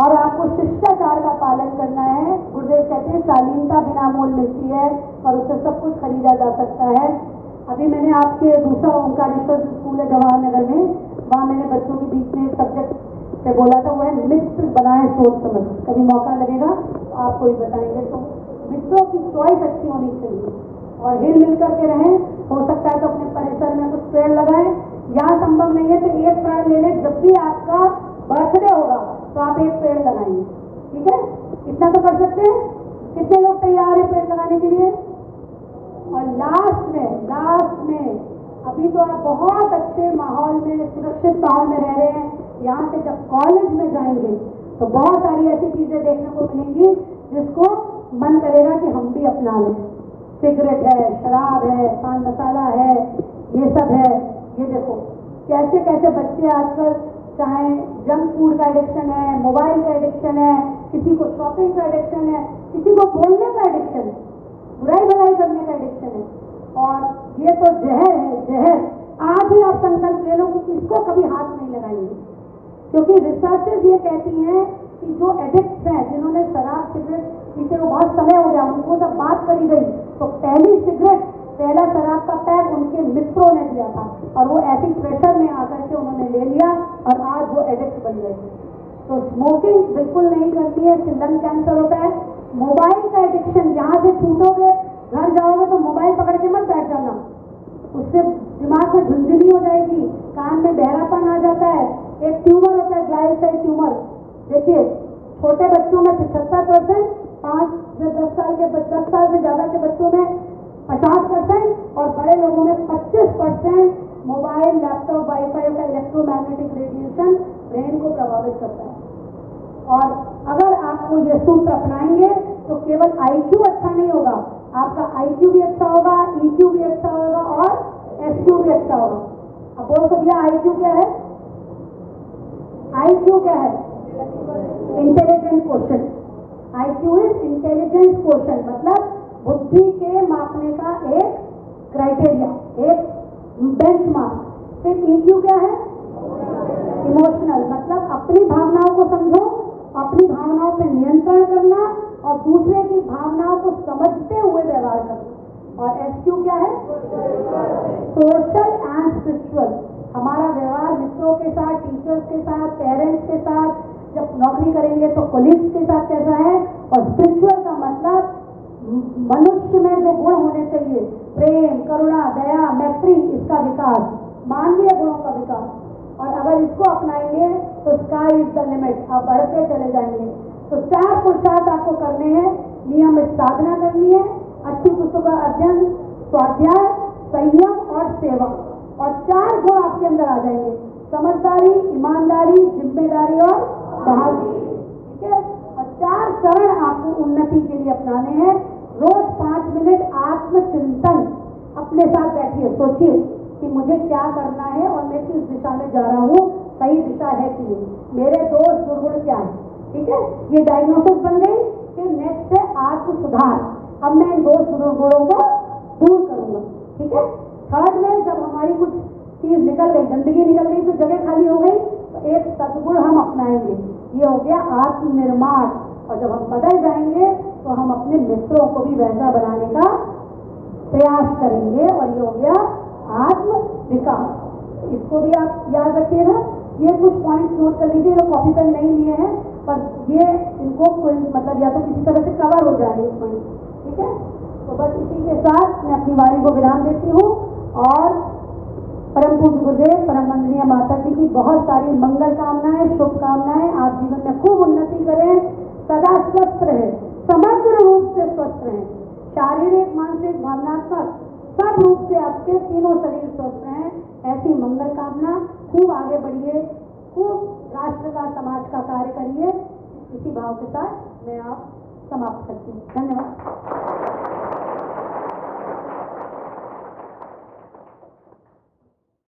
और आपको शिष्टाचार का पालन करना है। गुरुदेव कहते हैं शालीनता बिना मोल मिलती है और उससे सब कुछ खरीदा जा सकता है। अभी मैंने आपके दूसरा ओंकारेश्वर स्कूल है जवाहर नगर में, वहाँ मैंने बच्चों के बीच में सब्जेक्ट पे बोला था, वो है मित्र बनाए सोच समझ। कभी मौका लगेगा तो आपको भी बताएंगे। तो मित्रों की चॉइस अच्छी होनी चाहिए और हिल मिल करके रहें। हो सकता है तो अपने परिसर में कुछ पेड़ लगाएं, यहाँ संभव नहीं है तो एक पेड़ ले लें। जब भी आपका बर्थडे होगा तो आप एक पेड़ लगाएंगे, ठीक है। इतना तो कर सकते हैं। कितने लोग तैयार हैं पेड़ लगाने के लिए? और लास्ट में अभी तो आप बहुत अच्छे माहौल में, सुरक्षित माहौल में रह रहे हैं। यहाँ से जब कॉलेज में जाएंगे तो बहुत सारी ऐसी चीजें देखने को मिलेंगी जिसको मन करेगा कि हम भी अपना लें। सिगरेट है, शराब है, पान मसाला है, ये सब है। ये देखो कैसे कैसे बच्चे आजकल, चाहे जंक फूड का एडिक्शन है, मोबाइल का एडिक्शन है, किसी को शॉपिंग का एडिक्शन है, किसी को बोलने का एडिक्शन है, बुराई भलाई करने का एडिक्शन है। और ये तो जहर है, जहर। आज ही आप संकल्प ले लो कि इसको कभी हाथ नहीं लगाएंगे, क्योंकि रिसर्चेस ये कहती हैं कि जो एडिक्ट्स हैं, जिन्होंने शराब सिगरेट पीते हुए बहुत समय हो गया, उनको जब बात करी गई तो पहली सिगरेट, पहला शराब का पैक उनके मित्रों ने दिया था, और वो ऐसी प्रेशर में आकर के उन्होंने ले लिया और आज वो एडिक्ट बन गए। तो स्मोकिंग बिल्कुल नहीं करनी है, इससे लंग कैंसर होता है। मोबाइल का एडिक्शन, यहाँ से छूटोगे, घर जाओगे तो मोबाइल पकड़ के मत बैठ जाना, उससे दिमाग में झुंझुनी हो जाएगी, कान में बहरापन आ जाता है, एक ट्यूमर होता है, ग्लाइल सेल ट्यूमर। देखिए छोटे बच्चों में 75%, 5 से 10 साल के 10 साल से ज़्यादा के बच्चों में 50% और बड़े लोगों में 25% मोबाइल, लैपटॉप, वाईफाई का इलेक्ट्रोमैग्नेटिक रेडिएशन ब्रेन को प्रभावित करता है। और अगर आपको ये सूत्र अपनाएंगे तो केवल IQ अच्छा नहीं होगा, आपका IQ भी अच्छा होगा, EQ भी अच्छा होगा और SQ भी अच्छा होगा। अब बोल तो दिया IQ क्या है? IQ क्या है? Intelligent question. IQ is intelligence question, मतलब बुद्धि के मापने का एक क्राइटेरिया, एक बेंचमार्क। फिर EQ क्या है? इमोशनल, मतलब अपनी भावनाओं को समझो, अपनी भावनाओं पे नियंत्रण करना और दूसरे की भावनाओं को समझते हुए व्यवहार करना। और SQ क्या है? Social and spiritual. हमारा व्यवहार मित्रों के साथ, टीचर्स के साथ, पेरेंट्स के साथ, जब नौकरी करेंगे तो कोलीग्स के साथ कैसा है। और स्पिरिचुअल का मतलब मनुष्य में जो गुण होने चाहिए, प्रेम, करुणा, दया, मैत्री, इसका विकास, मानवीय गुणों का विकास। और अगर इसको अपनाएंगे तो स्काई इज द लिमिट, आप बढ़ते चले जाएंगे। तो 4 पुरुषार्थ आपको करने हैं। नियमित साधना करनी है, अच्छी पुस्तकों का अध्ययन, स्वाध्याय, संयम और सेवा, और 4 गुण आपके अंदर आ जाएंगे, समझदारी, ईमानदारी, जिम्मेदारी और बहादुरी। ठीक है। और 4 चरण आपको उन्नति के लिए अपनाने हैं। रोज 5 मिनट आत्मचिंतन, अपने साथ बैठिए, सोचिए कि मुझे क्या करना है और मैं किस दिशा में जा रहा हूँ, सही दिशा है कि नहीं, मेरे दोष दुर्गुण क्या है। ठीक है, ये डायग्नोसिस बन गई। फिर नेक्स्ट है आत्म सुधार, अब मैं इन दोष दुर्गुणों को दूर करूंगा। ठीक है। थर्ड में जब हमारी कुछ चीज निकल गई, गंदगी निकल गई, तो जगह खाली हो गई, तो एक सद्गुण हम अपनाएंगे, ये हो गया आत्मनिर्माण। और जब हम बदल जाएंगे तो हम अपने मित्रों को भी वैसा बनाने का प्रयास करेंगे, और ये हो गया आत्म विकास। इसको भी आप याद रखिएगा। ये कुछ पॉइंट्स नोट कर लीजिए, लोग कॉपी पेन नहीं लिए हैं, पर ये इनको कोई मतलब या तो किसी तरह से कवर हो जाए ये पॉइंट। ठीक है। तो बस इसी के साथ मैं अपनी वाणी को विराम देती हूँ, और परम पूज्य गुरुदेव, परम वंदनीय माता जी की बहुत सारी मंगल कामनाएं, शुभकामनाएं। आप जीवन में खूब उन्नति करें, सदा स्वस्थ रहें, समग्र रूप से स्वस्थ रहें, शारीरिक, मानसिक, भावनात्मक सब रूप से आपके तीनों शरीर स्वस्थ रहें। ऐसी मंगल कामना। खूब आगे बढ़िए, खूब राष्ट्र का, समाज का कार्य करिए। इसी भाव के साथ मैं आप समाप्त करती हूँ। धन्यवाद।